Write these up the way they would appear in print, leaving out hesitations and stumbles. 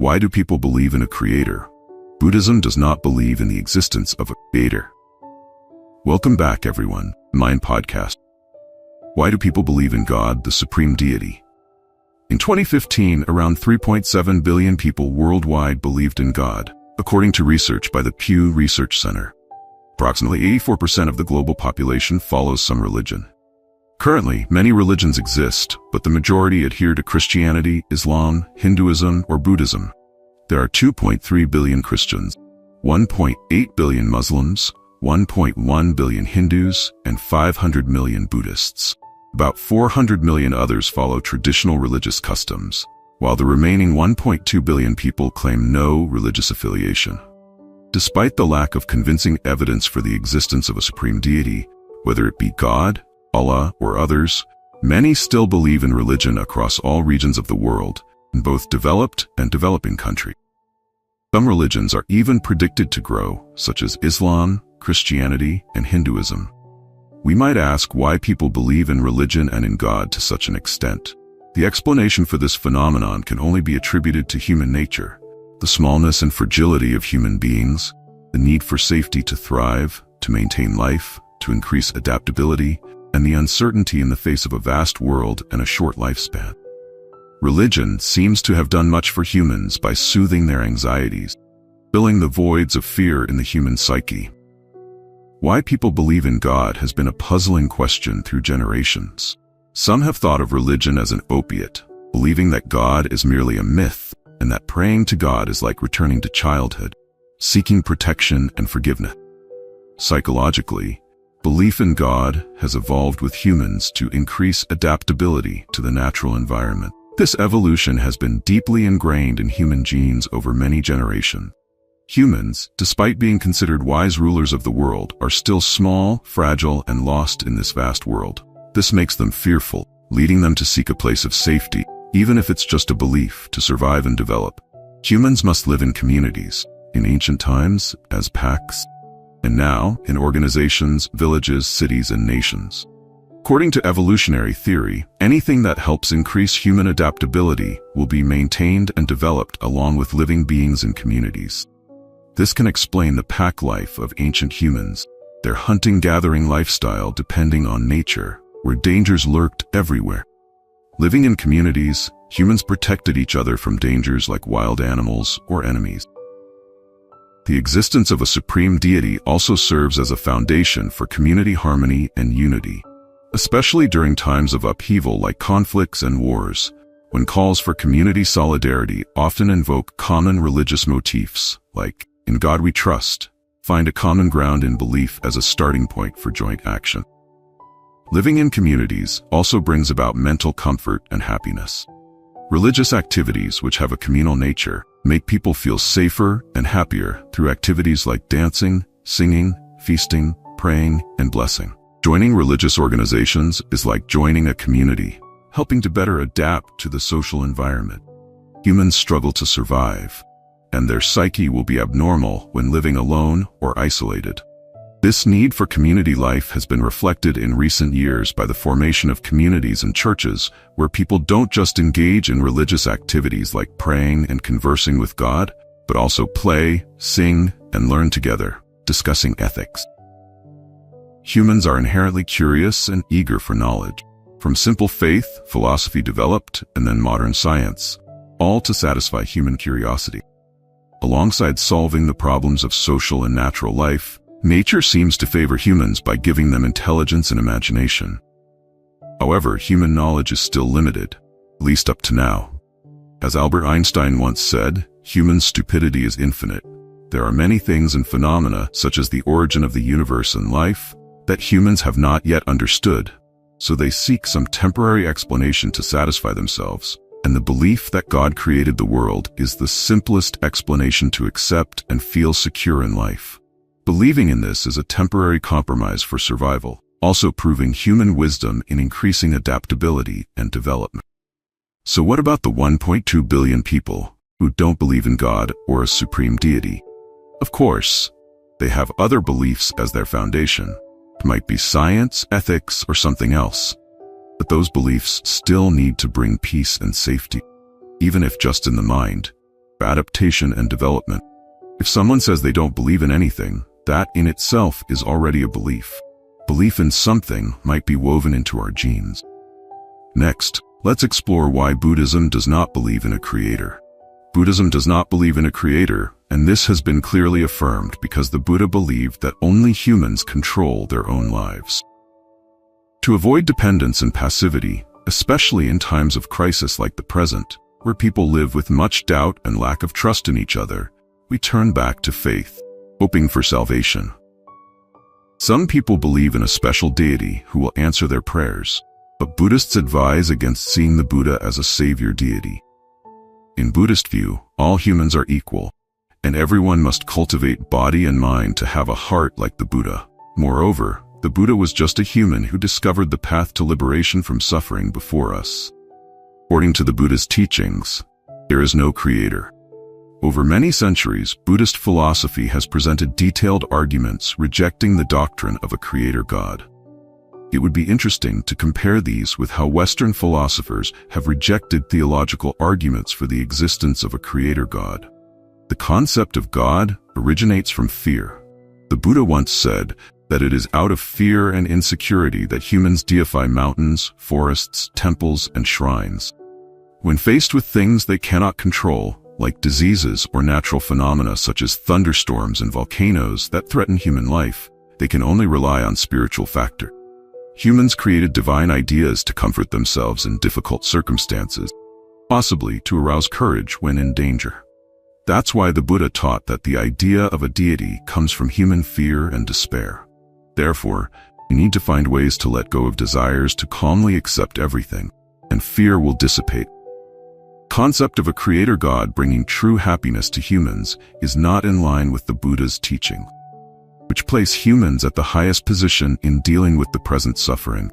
Why do people believe in a creator? Buddhism does not believe in the existence of a creator. Welcome back, everyone. Mind Podcast. Why do people believe in God, the supreme deity? In 2015, around 3.7 billion people worldwide believed in God, according to research by the Pew Research Center. Approximately 84% of the global population follows some religion. Currently, many religions exist, but the majority adhere to Christianity, Islam, Hinduism, or Buddhism. There are 2.3 billion Christians, 1.8 billion Muslims, 1.1 billion Hindus, and 500 million Buddhists. About 400 million others follow traditional religious customs, while the remaining 1.2 billion people claim no religious affiliation. Despite the lack of convincing evidence for the existence of a supreme deity, whether it be God, Allah, or others, many still believe in religion across all regions of the world, in both developed and developing countries. Some religions are even predicted to grow, such as Islam, Christianity, and Hinduism. We might ask why people believe in religion and in God to such an extent. The explanation for this phenomenon can only be attributed to human nature, the smallness and fragility of human beings, the need for safety to thrive, to maintain life, to increase adaptability, and the uncertainty in the face of a vast world and a short lifespan. Religion seems to have done much for humans by soothing their anxieties, filling the voids of fear in the human psyche. Why people believe in God has been a puzzling question through generations. Some have thought of religion as an opiate, believing that God is merely a myth and that praying to God is like returning to childhood, seeking protection and forgiveness. Psychologically, belief in God has evolved with humans to increase adaptability to the natural environment. This evolution has been deeply ingrained in human genes over many generations. Humans, despite being considered wise rulers of the world, are still small, fragile, and lost in this vast world. This makes them fearful, leading them to seek a place of safety, even if it's just a belief, to survive and develop. Humans must live in communities, in ancient times, as packs, and now in organizations, villages, cities, and nations. According to evolutionary theory, anything that helps increase human adaptability will be maintained and developed along with living beings in communities. This can explain the pack life of ancient humans, their hunting-gathering lifestyle depending on nature, where dangers lurked everywhere. Living in communities, humans protected each other from dangers like wild animals or enemies. The existence of a supreme deity also serves as a foundation for community harmony and unity, especially during times of upheaval like conflicts and wars, when calls for community solidarity often invoke common religious motifs like, "In God we trust," find a common ground in belief as a starting point for joint action. Living in communities also brings about mental comfort and happiness. Religious activities, which have a communal nature, make people feel safer and happier through activities like dancing, singing, feasting, praying, and blessing. Joining religious organizations is like joining a community, helping to better adapt to the social environment. Humans struggle to survive, and their psyche will be abnormal when living alone or isolated. This need for community life has been reflected in recent years by the formation of communities and churches where people don't just engage in religious activities like praying and conversing with God, but also play, sing, and learn together, discussing ethics. Humans are inherently curious and eager for knowledge, from simple faith, philosophy developed, and then modern science, all to satisfy human curiosity. Alongside solving the problems of social and natural life, nature seems to favor humans by giving them intelligence and imagination. However, human knowledge is still limited, at least up to now. As Albert Einstein once said, human stupidity is infinite. There are many things and phenomena, such as the origin of the universe and life, that humans have not yet understood, so they seek some temporary explanation to satisfy themselves. And the belief that God created the world is the simplest explanation to accept and feel secure in life. Believing in this is a temporary compromise for survival, also proving human wisdom in increasing adaptability and development. So what about the 1.2 billion people who don't believe in God or a supreme deity? Of course, they have other beliefs as their foundation. It might be science, ethics, or something else. But those beliefs still need to bring peace and safety, even if just in the mind. adaptation and development. If someone says they don't believe in anything, that in itself is already a belief. Belief in something might be woven into our genes. Next, let's explore why Buddhism does not believe in a creator. Buddhism does not believe in a creator, and this has been clearly affirmed because the Buddha believed that only humans control their own lives. To avoid dependence and passivity, especially in times of crisis like the present, where people live with much doubt and lack of trust in each other, we turn back to faith, hoping for salvation. Some people believe in a special deity who will answer their prayers, but Buddhists advise against seeing the Buddha as a savior deity. In Buddhist view, all humans are equal, and everyone must cultivate body and mind to have a heart like the Buddha. Moreover, the Buddha was just a human who discovered the path to liberation from suffering before us. According to the Buddha's teachings, there is no creator. Over many centuries, Buddhist philosophy has presented detailed arguments rejecting the doctrine of a creator God. It would be interesting to compare these with how Western philosophers have rejected theological arguments for the existence of a creator God. The concept of God originates from fear. The Buddha once said that it is out of fear and insecurity that humans deify mountains, forests, temples, and shrines. When faced with things they cannot control, like diseases or natural phenomena such as thunderstorms and volcanoes that threaten human life, they can only rely on spiritual factors. Humans created divine ideas to comfort themselves in difficult circumstances, possibly to arouse courage when in danger. That's why the Buddha taught that the idea of a deity comes from human fear and despair. Therefore, we need to find ways to let go of desires to calmly accept everything, and fear will dissipate. The concept of a creator God bringing true happiness to humans is not in line with the Buddha's teaching, which place humans at the highest position in dealing with the present suffering.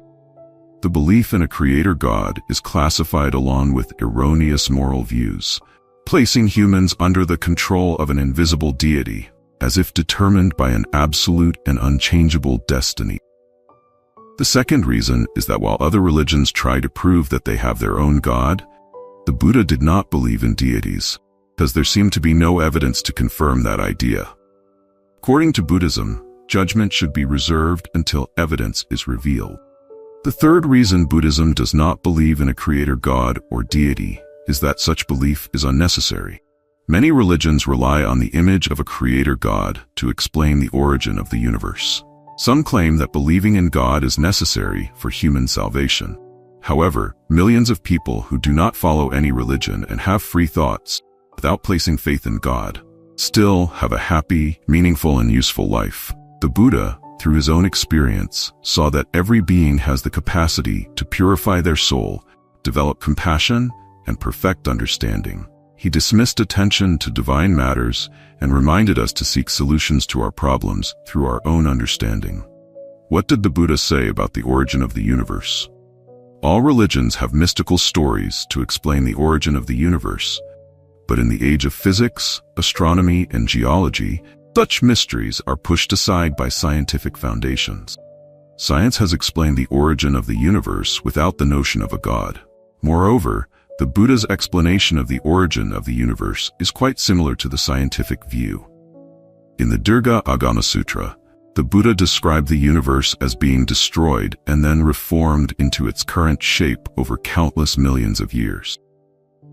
The belief in a creator God is classified along with erroneous moral views, placing humans under the control of an invisible deity, as if determined by an absolute and unchangeable destiny. The second reason is that while other religions try to prove that they have their own God, the Buddha did not believe in deities, because there seemed to be no evidence to confirm that idea. According to Buddhism, judgment should be reserved until evidence is revealed. The third reason Buddhism does not believe in a creator God or deity is that such belief is unnecessary. Many religions rely on the image of a creator God to explain the origin of the universe. Some claim that believing in God is necessary for human salvation. However, millions of people who do not follow any religion and have free thoughts, without placing faith in God, still have a happy, meaningful, and useful life. The Buddha, through his own experience, saw that every being has the capacity to purify their soul, develop compassion, and perfect understanding. He dismissed attention to divine matters and reminded us to seek solutions to our problems through our own understanding. What did the Buddha say about the origin of the universe? All religions have mystical stories to explain the origin of the universe, but in the age of physics, astronomy, and geology, such mysteries are pushed aside by scientific foundations. Science has explained the origin of the universe without the notion of a God. Moreover, the Buddha's explanation of the origin of the universe is quite similar to the scientific view. In the Durga Agama Sutra, the Buddha described the universe as being destroyed and then reformed into its current shape over countless millions of years.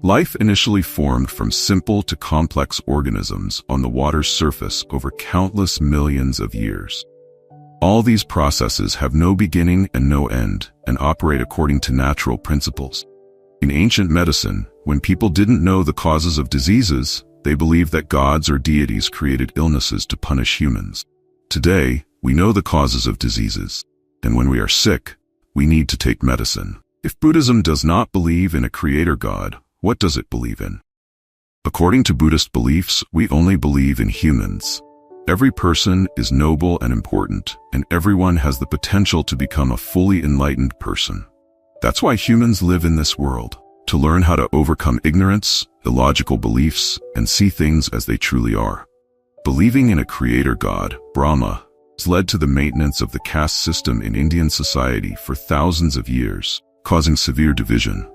Life initially formed from simple to complex organisms on the water's surface over countless millions of years. All these processes have no beginning and no end and operate according to natural principles. In ancient medicine, when people didn't know the causes of diseases, they believed that gods or deities created illnesses to punish humans. Today, we know the causes of diseases, and when we are sick, we need to take medicine. If Buddhism does not believe in a creator God, what does it believe in? According to Buddhist beliefs, we only believe in humans. Every person is noble and important, and everyone has the potential to become a fully enlightened person. That's why humans live in this world, to learn how to overcome ignorance, illogical beliefs, and see things as they truly are. Believing in a creator God, Brahma, has led to the maintenance of the caste system in Indian society for thousands of years, causing severe division.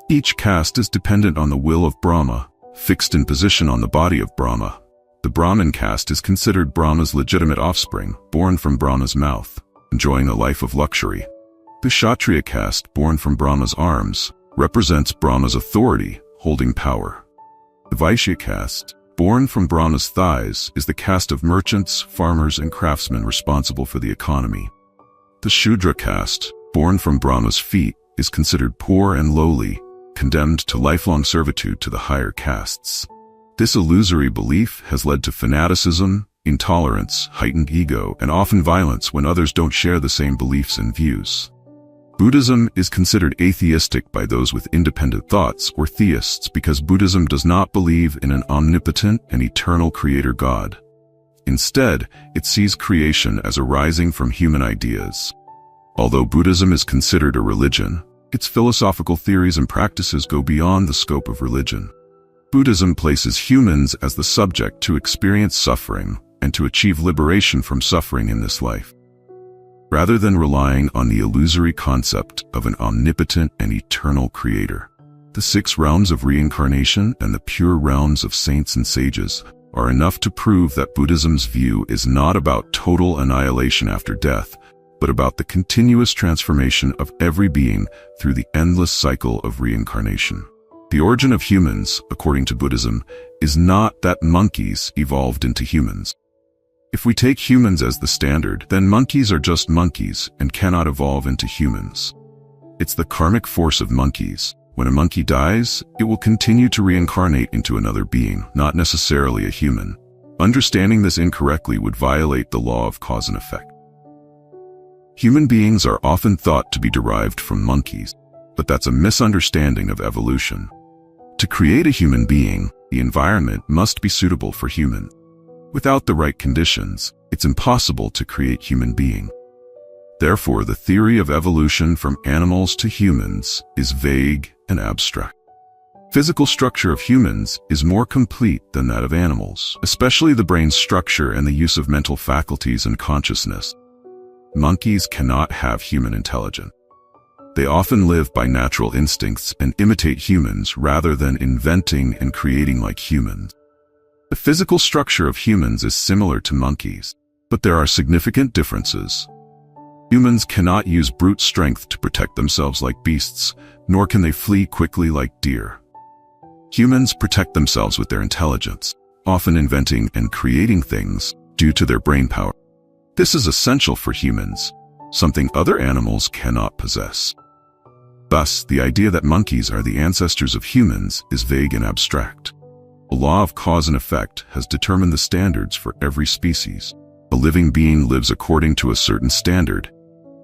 Each caste is dependent on the will of Brahma, fixed in position on the body of Brahma. The Brahmin caste is considered Brahma's legitimate offspring, born from Brahma's mouth, enjoying a life of luxury. The Kshatriya caste, born from Brahma's arms, represents Brahma's authority, holding power. The Vaishya caste, born from Brahma's thighs, is the caste of merchants, farmers, and craftsmen responsible for the economy. The Shudra caste, born from Brahma's feet, is considered poor and lowly, condemned to lifelong servitude to the higher castes. This illusory belief has led to fanaticism, intolerance, heightened ego, and often violence when others don't share the same beliefs and views. Buddhism is considered atheistic by those with independent thoughts or theists because Buddhism does not believe in an omnipotent and eternal creator God. Instead, it sees creation as arising from human ideas. Although Buddhism is considered a religion, its philosophical theories and practices go beyond the scope of religion. Buddhism places humans as the subject to experience suffering and to achieve liberation from suffering in this life. Rather than relying on the illusory concept of an omnipotent and eternal creator, the 6 realms of reincarnation and the pure realms of saints and sages are enough to prove that Buddhism's view is not about total annihilation after death, but about the continuous transformation of every being through the endless cycle of reincarnation. The origin of humans, according to Buddhism, is not that monkeys evolved into humans. If we take humans as the standard, then monkeys are just monkeys and cannot evolve into humans. It's the karmic force of monkeys. When a monkey dies, it will continue to reincarnate into another being, not necessarily a human. Understanding this incorrectly would violate the law of cause and effect. Human beings are often thought to be derived from monkeys, but that's a misunderstanding of evolution. To create a human being, the environment must be suitable for humans. Without the right conditions, it's impossible to create human being. Therefore, the theory of evolution from animals to humans is vague and abstract. Physical structure of humans is more complete than that of animals, especially the brain's structure and the use of mental faculties and consciousness. Monkeys cannot have human intelligence. They often live by natural instincts and imitate humans rather than inventing and creating like humans. The physical structure of humans is similar to monkeys, but there are significant differences. Humans cannot use brute strength to protect themselves like beasts, nor can they flee quickly like deer. Humans protect themselves with their intelligence, often inventing and creating things due to their brain power. This is essential for humans, something other animals cannot possess. Thus, the idea that monkeys are the ancestors of humans is vague and abstract. The law of cause and effect has determined the standards for every species. A living being lives according to a certain standard.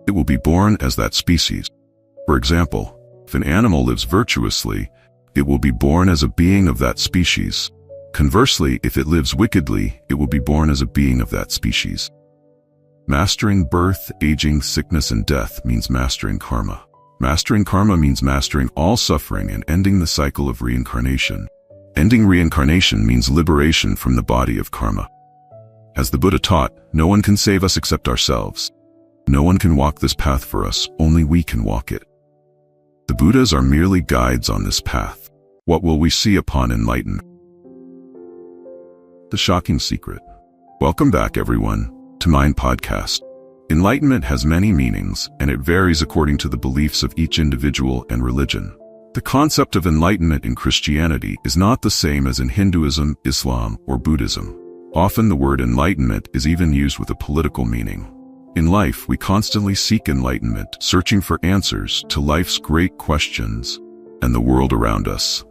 It will be born as that species. For example, if an animal lives virtuously, it will be born as a being of that species. Conversely, if it lives wickedly, it will be born as a being of that species. Mastering birth, aging, sickness, and death means mastering karma. Mastering karma means mastering all suffering and ending the cycle of reincarnation. Ending reincarnation means liberation from the body of karma. As the Buddha taught, no one can save us except ourselves. No one can walk this path for us, only we can walk it. The Buddhas are merely guides on this path. What will we see upon enlightenment? The shocking secret. Welcome back, everyone, to Mind Podcast. Enlightenment has many meanings, and it varies according to the beliefs of each individual and religion. The concept of enlightenment in Christianity is not the same as in Hinduism, Islam, or Buddhism. Often the word enlightenment is even used with a political meaning. In life, we constantly seek enlightenment, searching for answers to life's great questions and the world around us.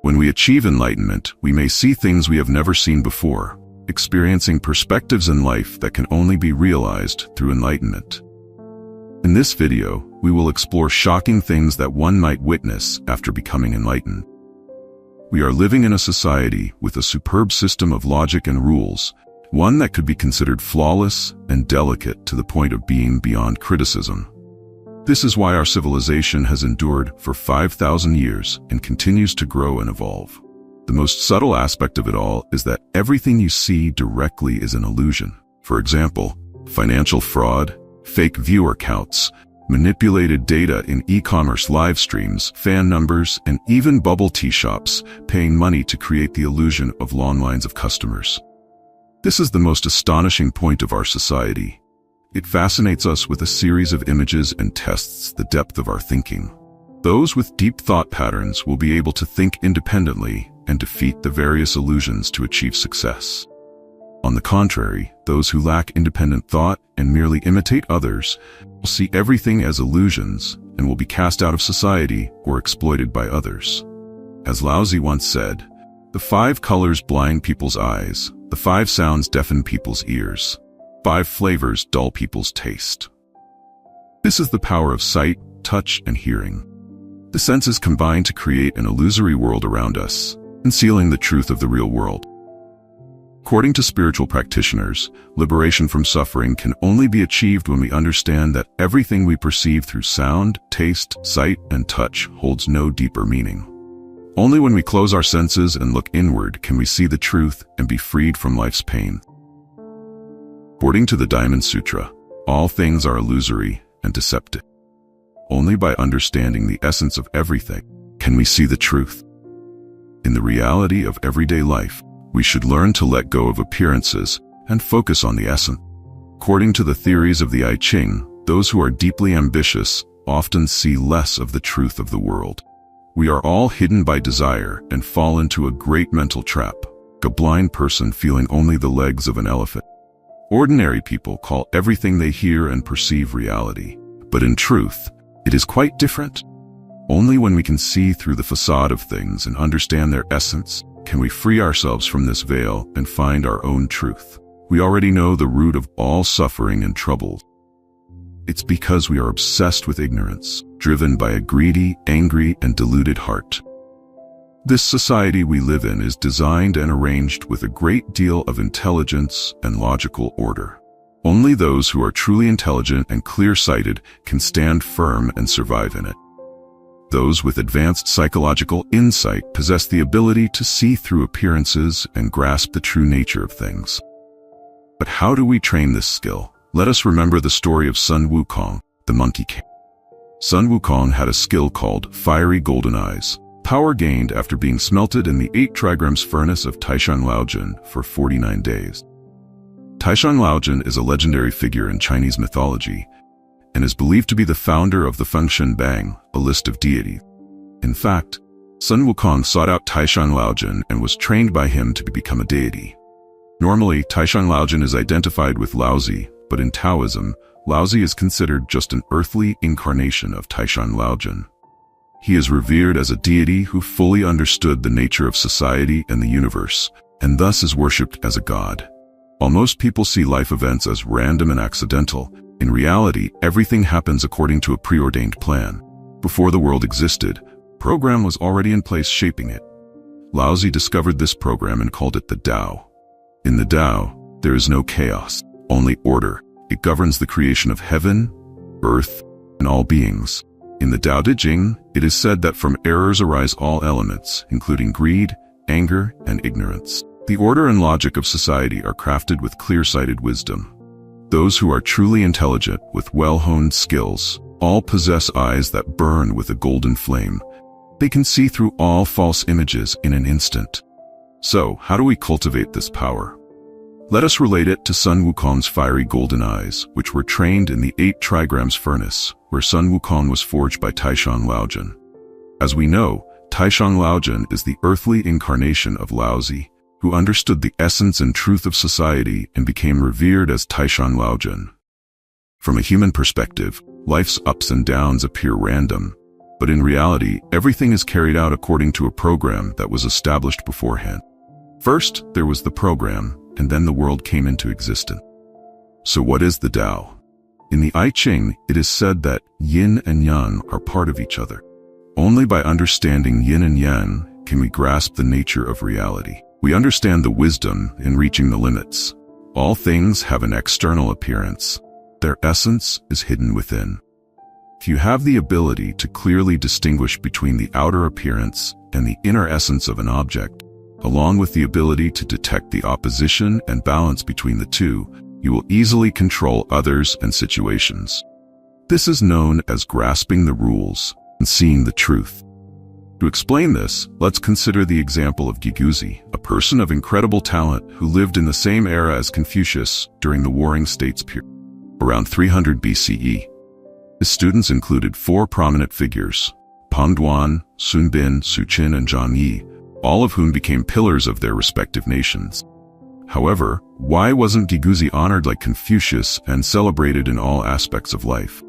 When we achieve enlightenment, we may see things we have never seen before, experiencing perspectives in life that can only be realized through enlightenment. In this video, we will explore shocking things that one might witness after becoming enlightened. We are living in a society with a superb system of logic and rules, one that could be considered flawless and delicate to the point of being beyond criticism. This is why our civilization has endured for 5,000 years and continues to grow and evolve. The most subtle aspect of it all is that everything you see directly is an illusion. For example, financial fraud, fake viewer counts, manipulated data in e-commerce live streams, fan numbers, and even bubble tea shops paying money to create the illusion of long lines of customers. This is the most astonishing point of our society. It fascinates us with a series of images and tests the depth of our thinking. Those with deep thought patterns will be able to think independently and defeat the various illusions to achieve success. On the contrary, those who lack independent thought and merely imitate others will see everything as illusions and will be cast out of society or exploited by others. As Laozi once said, "The 5 colors blind people's eyes, the 5 sounds deafen people's ears, 5 flavors dull people's taste." This is the power of sight, touch, and hearing. The senses combine to create an illusory world around us, concealing the truth of the real world. According to spiritual practitioners, liberation from suffering can only be achieved when we understand that everything we perceive through sound, taste, sight, and touch holds no deeper meaning. Only when we close our senses and look inward can we see the truth and be freed from life's pain. According to the Diamond Sutra, all things are illusory and deceptive. Only by understanding the essence of everything can we see the truth. In the reality of everyday life, we should learn to let go of appearances and focus on the essence. According to the theories of the I Ching, those who are deeply ambitious often see less of the truth of the world. We are all hidden by desire and fall into a great mental trap, a blind person feeling only the legs of an elephant. Ordinary people call everything they hear and perceive reality, but in truth, it is quite different. Only when we can see through the facade of things and understand their essence can we free ourselves from this veil and find our own truth. We already know the root of all suffering and trouble. It's because we are obsessed with ignorance, driven by a greedy, angry, and deluded heart. This society we live in is designed and arranged with a great deal of intelligence and logical order. Only those who are truly intelligent and clear-sighted can stand firm and survive in it. Those with advanced psychological insight possess the ability to see through appearances and grasp the true nature of things. But how do we train this skill? Let us remember the story of Sun Wukong, the Monkey King. Sun Wukong had a skill called Fiery Golden Eyes, power gained after being smelted in the 8 trigrams furnace of Taishan Laojun for 49 days. Taishan Laojun is a legendary figure in Chinese mythology and is believed to be the founder of the Fengshen Bang, a list of deities. In fact, Sun Wukong sought out Taishan Laojun and was trained by him to become a deity. Normally, Taishan Laojun is identified with Laozi, but in Taoism, Laozi is considered just an earthly incarnation of Taishan Laojun. He is revered as a deity who fully understood the nature of society and the universe, and thus is worshipped as a god. While most people see life events as random and accidental, in reality, everything happens according to a preordained plan. Before the world existed, a program was already in place shaping it. Laozi discovered this program and called it the Tao. In the Tao, there is no chaos, only order. It governs the creation of heaven, earth, and all beings. In the Tao Te Ching, it is said that from errors arise all elements, including greed, anger, and ignorance. The order and logic of society are crafted with clear-sighted wisdom. Those who are truly intelligent, with well-honed skills, all possess eyes that burn with a golden flame. They can see through all false images in an instant. So, how do we cultivate this power? Let us relate it to Sun Wukong's fiery golden eyes, which were trained in the 8 trigrams furnace, where Sun Wukong was forged by Taishan Laojun. As we know, Taishan Laojun is the earthly incarnation of Laozi, who understood the essence and truth of society and became revered as Taishan Laojun. From a human perspective, life's ups and downs appear random, but in reality, everything is carried out according to a program that was established beforehand. First, there was the program, and then the world came into existence. So what is the Tao? In the I Ching, it is said that yin and yang are part of each other. Only by understanding yin and yang can we grasp the nature of reality. We understand the wisdom in reaching the limits. All things have an external appearance. Their essence is hidden within. If you have the ability to clearly distinguish between the outer appearance and the inner essence of an object, along with the ability to detect the opposition and balance between the two, you will easily control others and situations. This is known as grasping the rules and seeing the truth. To explain this, let's consider the example of Giguzi, a person of incredible talent who lived in the same era as Confucius during the Warring States period, around 300 BCE. His students included four prominent figures, Pang Duan, Sun Bin, Su Qin, and Zhang Yi, all of whom became pillars of their respective nations. However, why wasn't Giguzi honored like Confucius and celebrated in all aspects of life?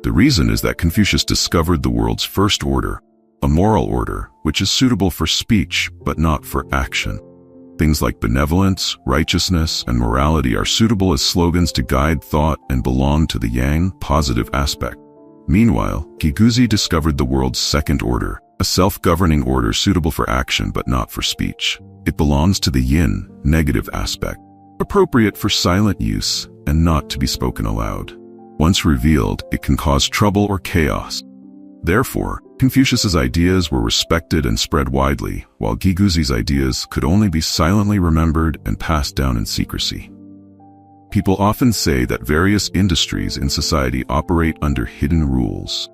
The reason is that Confucius discovered the world's first order, a moral order, which is suitable for speech but not for action. Things like benevolence, righteousness, and morality are suitable as slogans to guide thought and belong to the yang, positive aspect. Meanwhile, Giguzi discovered the world's second order, a self-governing order suitable for action but not for speech. It belongs to the yin, negative aspect, appropriate for silent use and not to be spoken aloud. Once revealed, it can cause trouble or chaos. Therefore, Confucius's ideas were respected and spread widely, while Giguzi's ideas could only be silently remembered and passed down in secrecy. People often say that various industries in society operate under hidden rules.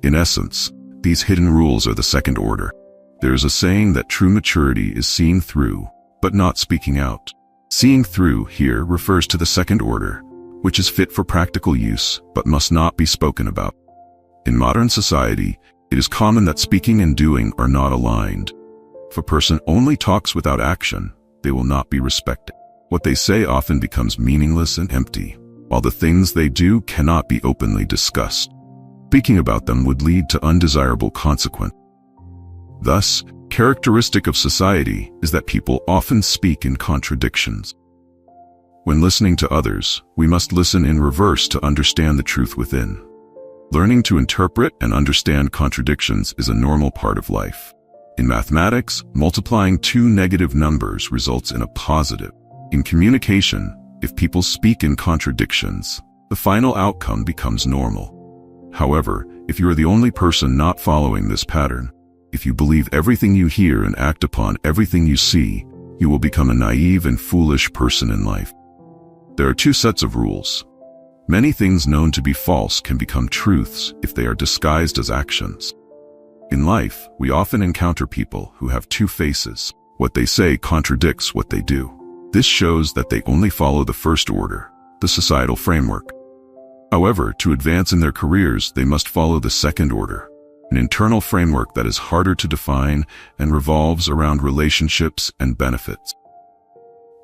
In essence, these hidden rules are the second order. There is a saying that true maturity is seeing through, but not speaking out. Seeing through here refers to the second order, which is fit for practical use, but must not be spoken about. In modern society, it is common that speaking and doing are not aligned. If a person only talks without action, they will not be respected. What they say often becomes meaningless and empty, while the things they do cannot be openly discussed. Speaking about them would lead to undesirable consequences. Thus, characteristic of society is that people often speak in contradictions. When listening to others, we must listen in reverse to understand the truth within. Learning to interpret and understand contradictions is a normal part of life. In mathematics, multiplying two negative numbers results in a positive. In communication, if people speak in contradictions, the final outcome becomes normal. However, if you are the only person not following this pattern, if you believe everything you hear and act upon everything you see, you will become a naive and foolish person in life. There are two sets of rules. Many things known to be false can become truths if they are disguised as actions. In life, we often encounter people who have two faces. What they say contradicts what they do. This shows that they only follow the first order, the societal framework. However, to advance in their careers, they must follow the second order, an internal framework that is harder to define and revolves around relationships and benefits.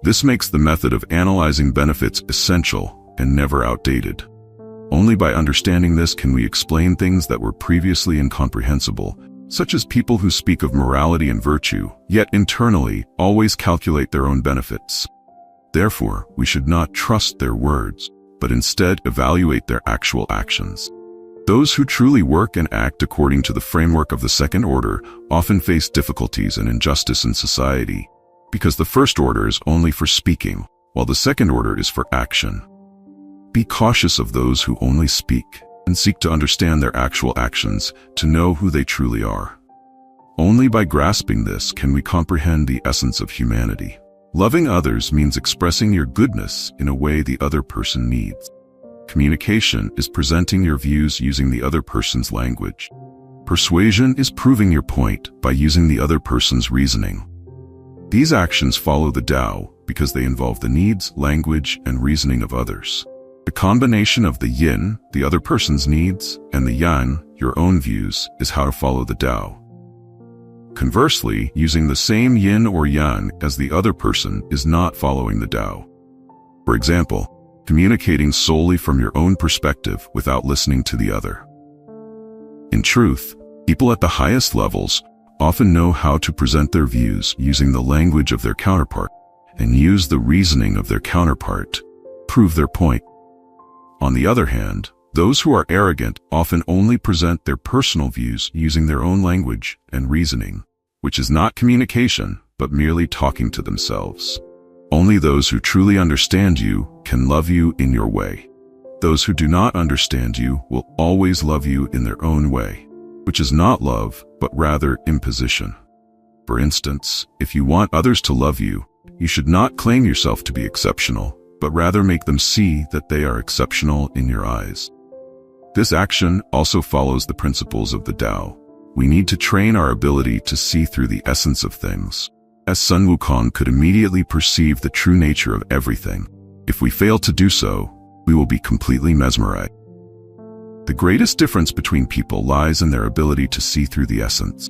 This makes the method of analyzing benefits essential and never outdated. Only by understanding this can we explain things that were previously incomprehensible, such as people who speak of morality and virtue, yet internally always calculate their own benefits. Therefore, we should not trust their words, but instead evaluate their actual actions. Those who truly work and act according to the framework of the second order often face difficulties and injustice in society, because the first order is only for speaking, while the second order is for action. Be cautious of those who only speak and seek to understand their actual actions to know who they truly are. Only by grasping this can we comprehend the essence of humanity. Loving others means expressing your goodness in a way the other person needs. Communication is presenting your views using the other person's language. Persuasion is proving your point by using the other person's reasoning. These actions follow the Tao because they involve the needs, language, and reasoning of others. The combination of the yin, the other person's needs, and the yang, your own views, is how to follow the Tao. Conversely, using the same yin or yang as the other person is not following the Tao. For example, communicating solely from your own perspective without listening to the other. In truth, people at the highest levels often know how to present their views using the language of their counterpart and use the reasoning of their counterpart to prove their point. On the other hand, those who are arrogant often only present their personal views using their own language and reasoning, which is not communication, but merely talking to themselves. Only those who truly understand you can love you in your way. Those who do not understand you will always love you in their own way, which is not love, but rather imposition. For instance, if you want others to love you, you should not claim yourself to be exceptional, but rather make them see that they are exceptional in your eyes. This action also follows the principles of the Tao. We need to train our ability to see through the essence of things, as Sun Wukong could immediately perceive the true nature of everything. If we fail to do so, we will be completely mesmerized. The greatest difference between people lies in their ability to see through the essence.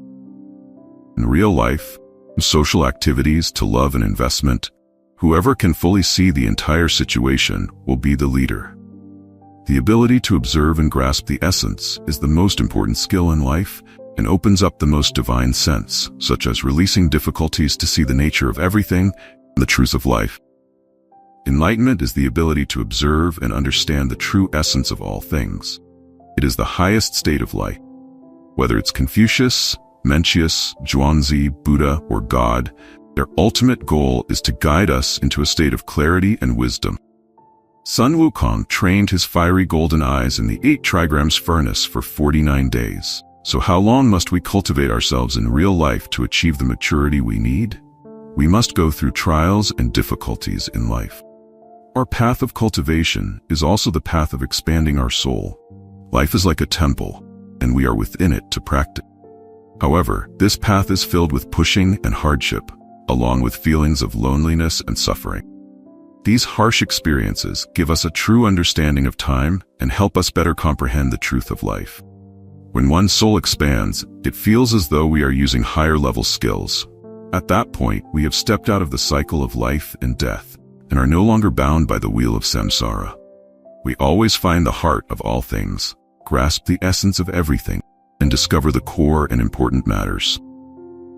In real life, from social activities to love and investment, whoever can fully see the entire situation will be the leader. The ability to observe and grasp the essence is the most important skill in life and opens up the most divine sense, such as releasing difficulties to see the nature of everything and the truth of life. Enlightenment is the ability to observe and understand the true essence of all things. It is the highest state of life. Whether it's Confucius, Mencius, Zhuangzi, Buddha, or God, their ultimate goal is to guide us into a state of clarity and wisdom. Sun Wukong trained his fiery golden eyes in the 8 trigrams furnace for 49 days. So how long must we cultivate ourselves in real life to achieve the maturity we need? We must go through trials and difficulties in life. Our path of cultivation is also the path of expanding our soul. Life is like a temple, and we are within it to practice. However, this path is filled with pushing and hardship, along with feelings of loneliness and suffering. These harsh experiences give us a true understanding of time and help us better comprehend the truth of life. When one's soul expands, it feels as though we are using higher-level skills. At that point, we have stepped out of the cycle of life and death, and are no longer bound by the wheel of samsara. We always find the heart of all things, grasp the essence of everything, and discover the core and important matters.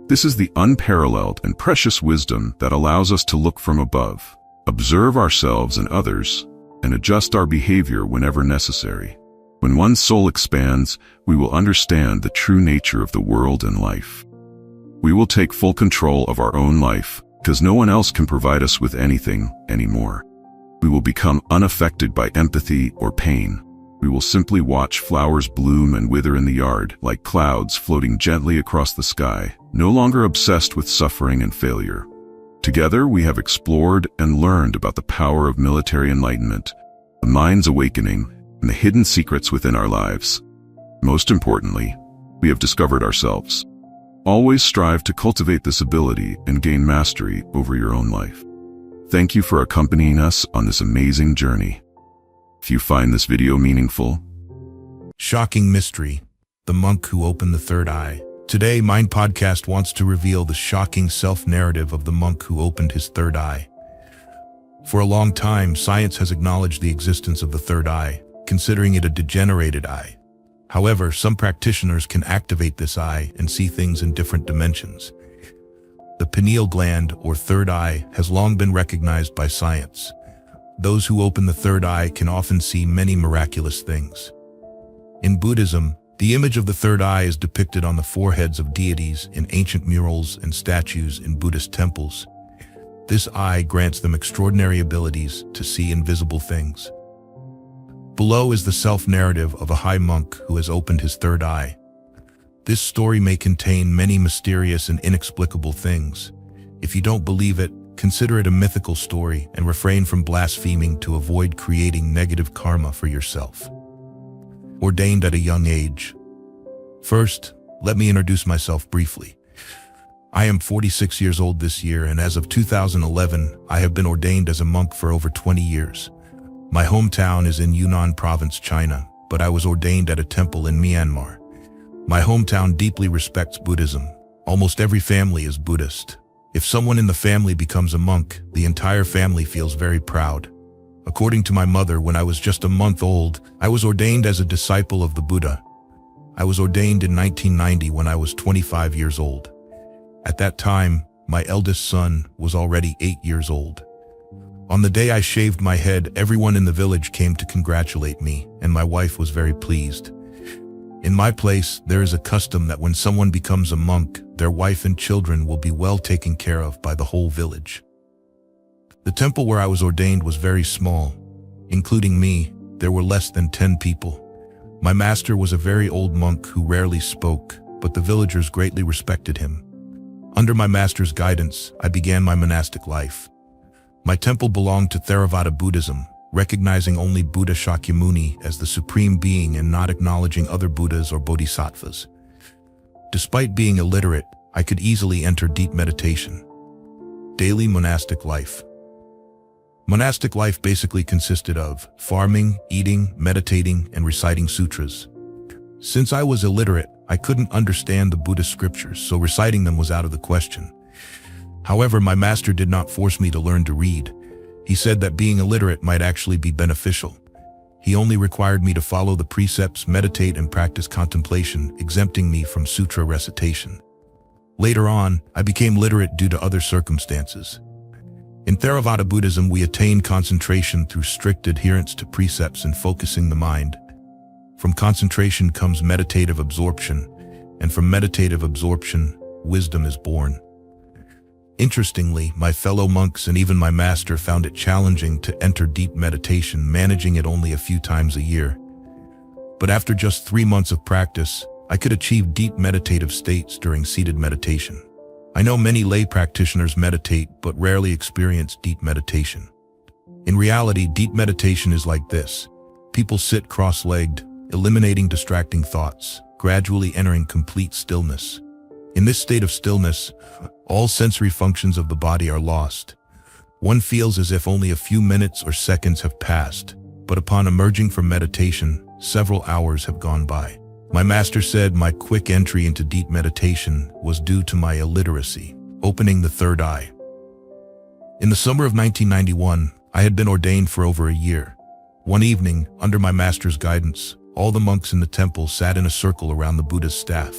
This is the unparalleled and precious wisdom that allows us to look from above, observe ourselves and others, and adjust our behavior whenever necessary. When one's soul expands, we will understand the true nature of the world and life. We will take full control of our own life, because no one else can provide us with anything anymore. We will become unaffected by empathy or pain. We will simply watch flowers bloom and wither in the yard, like clouds floating gently across the sky, no longer obsessed with suffering and failure. Together, we have explored and learned about the power of military enlightenment, the mind's awakening, and the hidden secrets within our lives. Most importantly, we have discovered ourselves. Always strive to cultivate this ability and gain mastery over your own life. Thank you for accompanying us on this amazing journey. If you find this video meaningful, Shocking mystery, the monk who opened the third eye. Today, Mind Podcast wants to reveal the shocking self-narrative of the monk who opened his third eye. For a long time, science has acknowledged the existence of the third eye, considering it a degenerated eye. However, some practitioners can activate this eye and see things in different dimensions. The pineal gland, or third eye, has long been recognized by science. Those who open the third eye can often see many miraculous things. In Buddhism, the image of the third eye is depicted on the foreheads of deities in ancient murals and statues in Buddhist temples. This eye grants them extraordinary abilities to see invisible things. Below is the self-narrative of a high monk who has opened his third eye. This story may contain many mysterious and inexplicable things. If you don't believe it, consider it a mythical story and refrain from blaspheming to avoid creating negative karma for yourself. Ordained at a young age. First, let me introduce myself briefly. I am 46 years old this year, and as of 2011, I have been ordained as a monk for over 20 years. My hometown is in Yunnan province, China, but I was ordained at a temple in Myanmar. My hometown deeply respects Buddhism. Almost every family is Buddhist. If someone in the family becomes a monk, the entire family feels very proud. According to my mother, when I was just a month old, I was ordained as a disciple of the Buddha. I was ordained in 1990 when I was 25 years old. At that time, my eldest son was already 8 years old. On the day I shaved my head, everyone in the village came to congratulate me, and my wife was very pleased. In my place, there is a custom that when someone becomes a monk, their wife and children will be well taken care of by the whole village. The temple where I was ordained was very small. Including me, there were less than 10 people. My master was a very old monk who rarely spoke, but the villagers greatly respected him. Under my master's guidance, I began my monastic life. My temple belonged to Theravada Buddhism, recognizing only Buddha Shakyamuni as the supreme being and not acknowledging other Buddhas or Bodhisattvas. Despite being illiterate, I could easily enter deep meditation. Daily monastic life. Monastic life basically consisted of farming, eating, meditating, and reciting sutras. Since I was illiterate, I couldn't understand the Buddhist scriptures, so reciting them was out of the question. However, my master did not force me to learn to read. He said that being illiterate might actually be beneficial. He only required me to follow the precepts, meditate, and practice contemplation, exempting me from sutra recitation. Later on, I became literate due to other circumstances. In Theravada Buddhism, we attain concentration through strict adherence to precepts and focusing the mind. From concentration comes meditative absorption, and from meditative absorption, wisdom is born. Interestingly, my fellow monks and even my master found it challenging to enter deep meditation, managing it only a few times a year. But after just 3 months of practice, I could achieve deep meditative states during seated meditation. I know many lay practitioners meditate but rarely experience deep meditation. In reality, deep meditation is like this. People sit cross-legged, eliminating distracting thoughts, gradually entering complete stillness. In this state of stillness, all sensory functions of the body are lost. One feels as if only a few minutes or seconds have passed, but upon emerging from meditation, several hours have gone by. My master said my quick entry into deep meditation was due to my illiteracy, opening the third eye. In the summer of 1991, I had been ordained for over a year. One evening, under my master's guidance, all the monks in the temple sat in a circle around the Buddha's staff.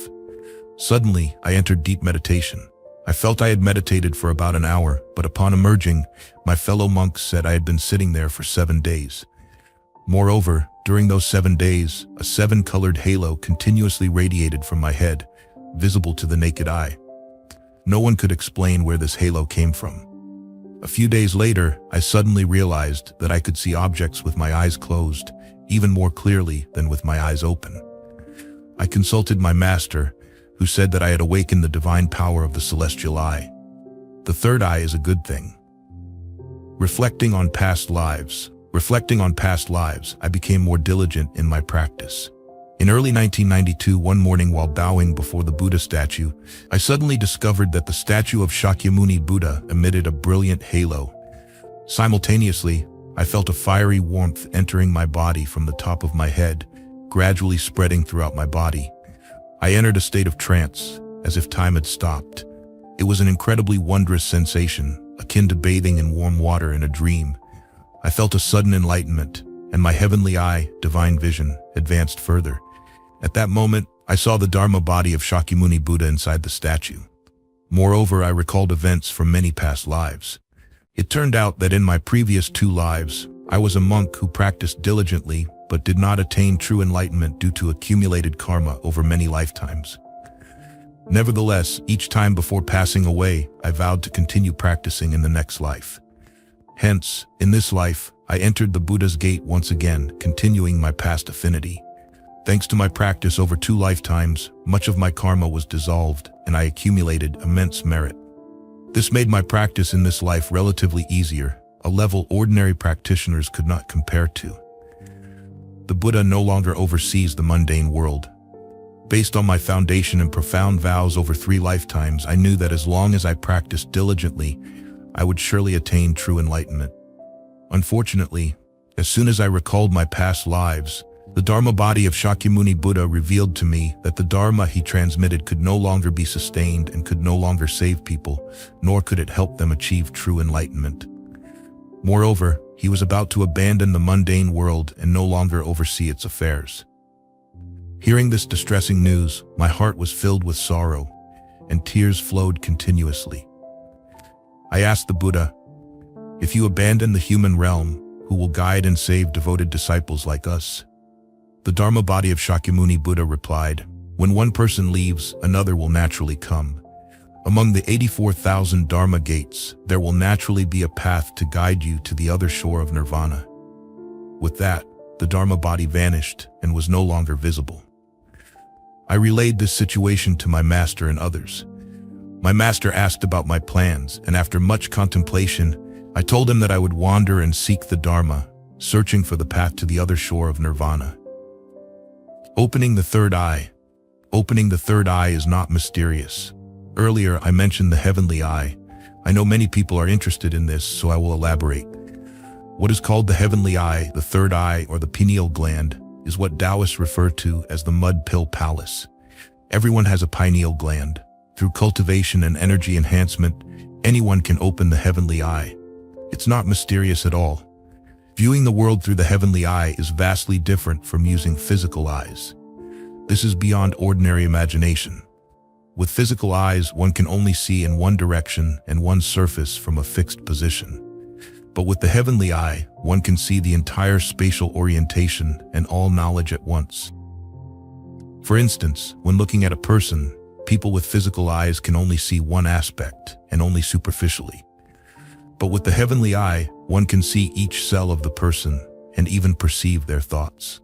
Suddenly, I entered deep meditation. I felt I had meditated for about an hour, but upon emerging, my fellow monks said I had been sitting there for 7 days. Moreover, during those 7 days, a 7-colored halo continuously radiated from my head, visible to the naked eye. No one could explain where this halo came from. A few days later, I suddenly realized that I could see objects with my eyes closed, even more clearly than with my eyes open. I consulted my master, who said that I had awakened the divine power of the celestial eye. The third eye is a good thing. Reflecting on past lives, I became more diligent in my practice. In early 1992, one morning while bowing before the Buddha statue, I suddenly discovered that the statue of Shakyamuni Buddha emitted a brilliant halo. Simultaneously, I felt a fiery warmth entering my body from the top of my head, gradually spreading throughout my body. I entered a state of trance, as if time had stopped. It was an incredibly wondrous sensation, akin to bathing in warm water in a dream. I felt a sudden enlightenment, and my heavenly eye, divine vision, advanced further. At that moment, I saw the Dharma body of Shakyamuni Buddha inside the statue. Moreover, I recalled events from many past lives. It turned out that in my previous 2 lives, I was a monk who practiced diligently but did not attain true enlightenment due to accumulated karma over many lifetimes. Nevertheless, each time before passing away, I vowed to continue practicing in the next life. Hence, in this life, I entered the Buddha's gate once again, continuing my past affinity. Thanks to my practice over 2 lifetimes, much of my karma was dissolved, and I accumulated immense merit. This made my practice in this life relatively easier, a level ordinary practitioners could not compare to. The Buddha no longer oversees the mundane world. Based on my foundation and profound vows over 3 lifetimes, I knew that as long as I practiced diligently, I would surely attain true enlightenment. Unfortunately, as soon as I recalled my past lives, the Dharma body of Shakyamuni Buddha revealed to me that the Dharma he transmitted could no longer be sustained and could no longer save people, nor could it help them achieve true enlightenment. Moreover, he was about to abandon the mundane world and no longer oversee its affairs. Hearing this distressing news, my heart was filled with sorrow, and tears flowed continuously. I asked the Buddha, "If you abandon the human realm, who will guide and save devoted disciples like us?" The Dharma body of Shakyamuni Buddha replied, "When one person leaves, another will naturally come. Among the 84,000 Dharma gates, there will naturally be a path to guide you to the other shore of nirvana." With that, the Dharma body vanished and was no longer visible. I relayed this situation to my master and others. My master asked about my plans, and after much contemplation, I told him that I would wander and seek the Dharma, searching for the path to the other shore of nirvana. Opening the third eye. Opening the third eye is not mysterious. Earlier, I mentioned the heavenly eye. I know many people are interested in this, so I will elaborate. What is called the heavenly eye, the third eye, or the pineal gland, is what Taoists refer to as the mud pill palace. Everyone has a pineal gland. Through cultivation and energy enhancement, anyone can open the heavenly eye. It's not mysterious at all. Viewing the world through the heavenly eye is vastly different from using physical eyes. This is beyond ordinary imagination. With physical eyes, one can only see in one direction and one surface from a fixed position. But with the heavenly eye, one can see the entire spatial orientation and all knowledge at once. For instance, when looking at a person, people with physical eyes can only see one aspect, and only superficially. But with the heavenly eye, one can see each cell of the person and even perceive their thoughts.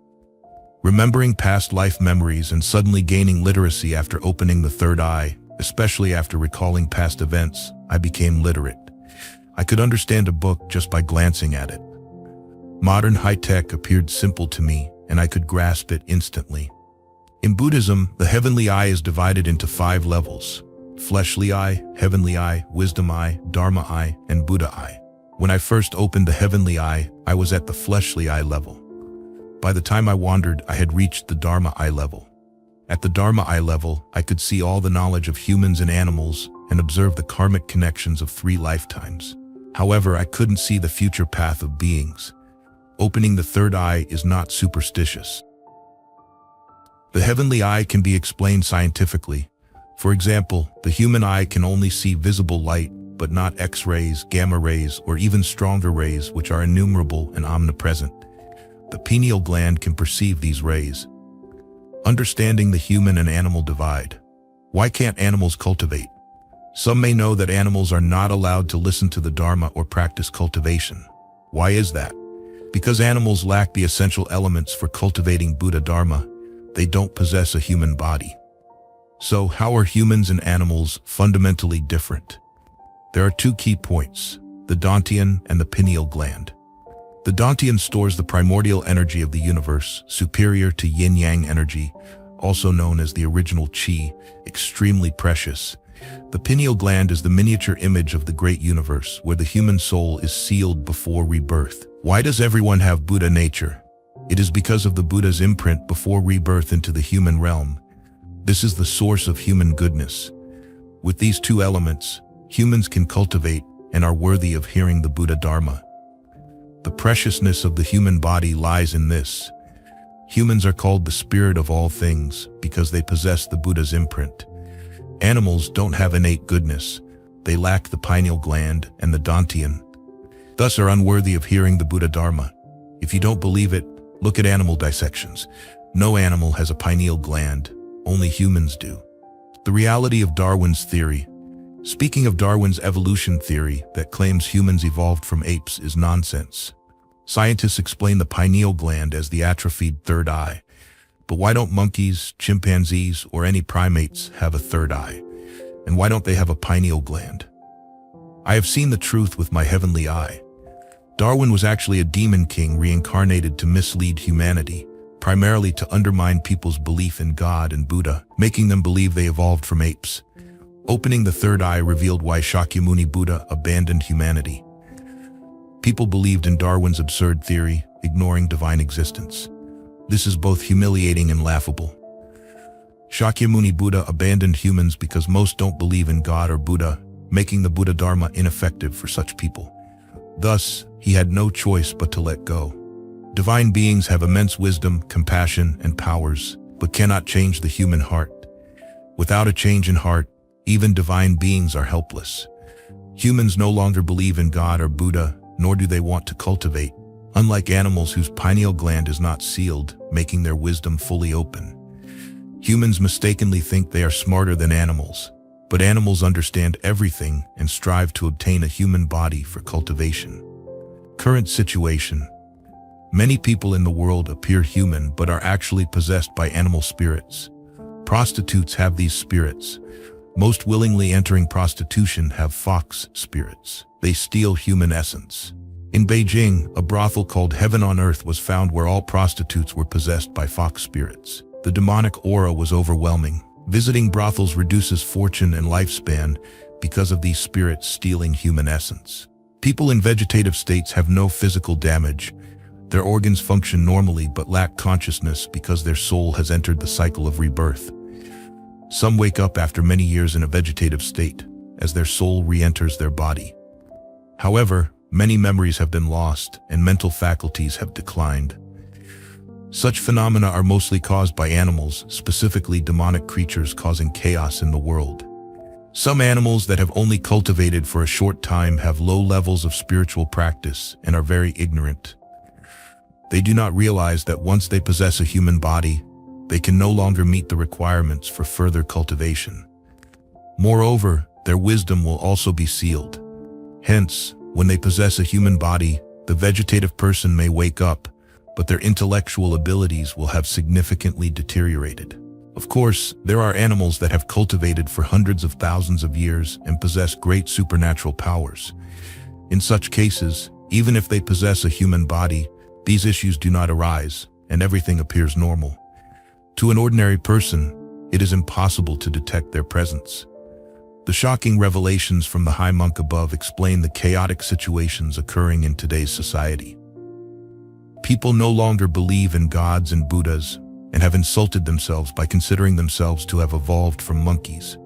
Remembering past life memories and suddenly gaining literacy after opening the third eye, especially after recalling past events, I became literate. I could understand a book just by glancing at it. Modern high-tech appeared simple to me, and I could grasp it instantly. In Buddhism, the heavenly eye is divided into 5 levels: fleshly eye, heavenly eye, wisdom eye, dharma eye, and Buddha eye. When I first opened the heavenly eye, I was at the fleshly eye level. By the time I wandered, I had reached the dharma eye level. At the dharma eye level, I could see all the knowledge of humans and animals and observe the karmic connections of 3 lifetimes. However, I couldn't see the future path of beings. Opening the third eye is not superstitious. The heavenly eye can be explained scientifically. For example, the human eye can only see visible light, but not X-rays, gamma rays, or even stronger rays, which are innumerable and omnipresent. The pineal gland can perceive these rays. Understanding the human and animal divide. Why can't animals cultivate? Some may know that animals are not allowed to listen to the Dharma or practice cultivation. Why is that? Because animals lack the essential elements for cultivating Buddha Dharma. They don't possess a human body. So how are humans and animals fundamentally different? There are 2 key points: the dantian and the pineal gland. The dantian stores the primordial energy of the universe, superior to yin-yang energy, also known as the original qi, extremely precious. The pineal gland is the miniature image of the great universe, where the human soul is sealed before rebirth. Why does everyone have Buddha nature? It is because of the Buddha's imprint before rebirth into the human realm. This is the source of human goodness. With these 2 elements, humans can cultivate and are worthy of hearing the Buddha Dharma. The preciousness of the human body lies in this. Humans are called the spirit of all things because they possess the Buddha's imprint. Animals don't have innate goodness. They lack the pineal gland and the dantian, thus are unworthy of hearing the Buddha Dharma. If you don't believe it, look at animal dissections. No animal has a pineal gland, only humans do. The reality of Darwin's theory. Speaking of Darwin's evolution theory that claims humans evolved from apes is nonsense. Scientists explain the pineal gland as the atrophied third eye. But why don't monkeys, chimpanzees, or any primates have a third eye? And why don't they have a pineal gland? I have seen the truth with my heavenly eye. Darwin was actually a demon king reincarnated to mislead humanity, primarily to undermine people's belief in God and Buddha, making them believe they evolved from apes. Opening the third eye revealed why Shakyamuni Buddha abandoned humanity. People believed in Darwin's absurd theory, ignoring divine existence. This is both humiliating and laughable. Shakyamuni Buddha abandoned humans because most don't believe in God or Buddha, making the Buddha Dharma ineffective for such people. Thus, he had no choice but to let go. Divine beings have immense wisdom, compassion, and powers, but cannot change the human heart. Without a change in heart, even divine beings are helpless. Humans no longer believe in God or Buddha, nor do they want to cultivate, unlike animals whose pineal gland is not sealed, making their wisdom fully open. Humans mistakenly think they are smarter than animals, but animals understand everything and strive to obtain a human body for cultivation. Current situation. Many people in the world appear human but are actually possessed by animal spirits. Prostitutes have these spirits. Most willingly entering prostitution have fox spirits. They steal human essence. In Beijing, a brothel called Heaven on Earth was found where all prostitutes were possessed by fox spirits. The demonic aura was overwhelming. Visiting brothels reduces fortune and lifespan because of these spirits stealing human essence. People in vegetative states have no physical damage. Their organs function normally but lack consciousness because their soul has entered the cycle of rebirth. Some wake up after many years in a vegetative state, as their soul re-enters their body. However, many memories have been lost and mental faculties have declined. Such phenomena are mostly caused by animals, specifically demonic creatures causing chaos in the world. Some animals that have only cultivated for a short time have low levels of spiritual practice and are very ignorant. They do not realize that once they possess a human body, they can no longer meet the requirements for further cultivation. Moreover, their wisdom will also be sealed. Hence, when they possess a human body, the vegetative person may wake up, but their intellectual abilities will have significantly deteriorated. Of course, there are animals that have cultivated for hundreds of thousands of years and possess great supernatural powers. In such cases, even if they possess a human body, these issues do not arise, and everything appears normal. To an ordinary person, it is impossible to detect their presence. The shocking revelations from the high monk above explain the chaotic situations occurring in today's society. People no longer believe in gods and Buddhas and have insulted themselves by considering themselves to have evolved from monkeys.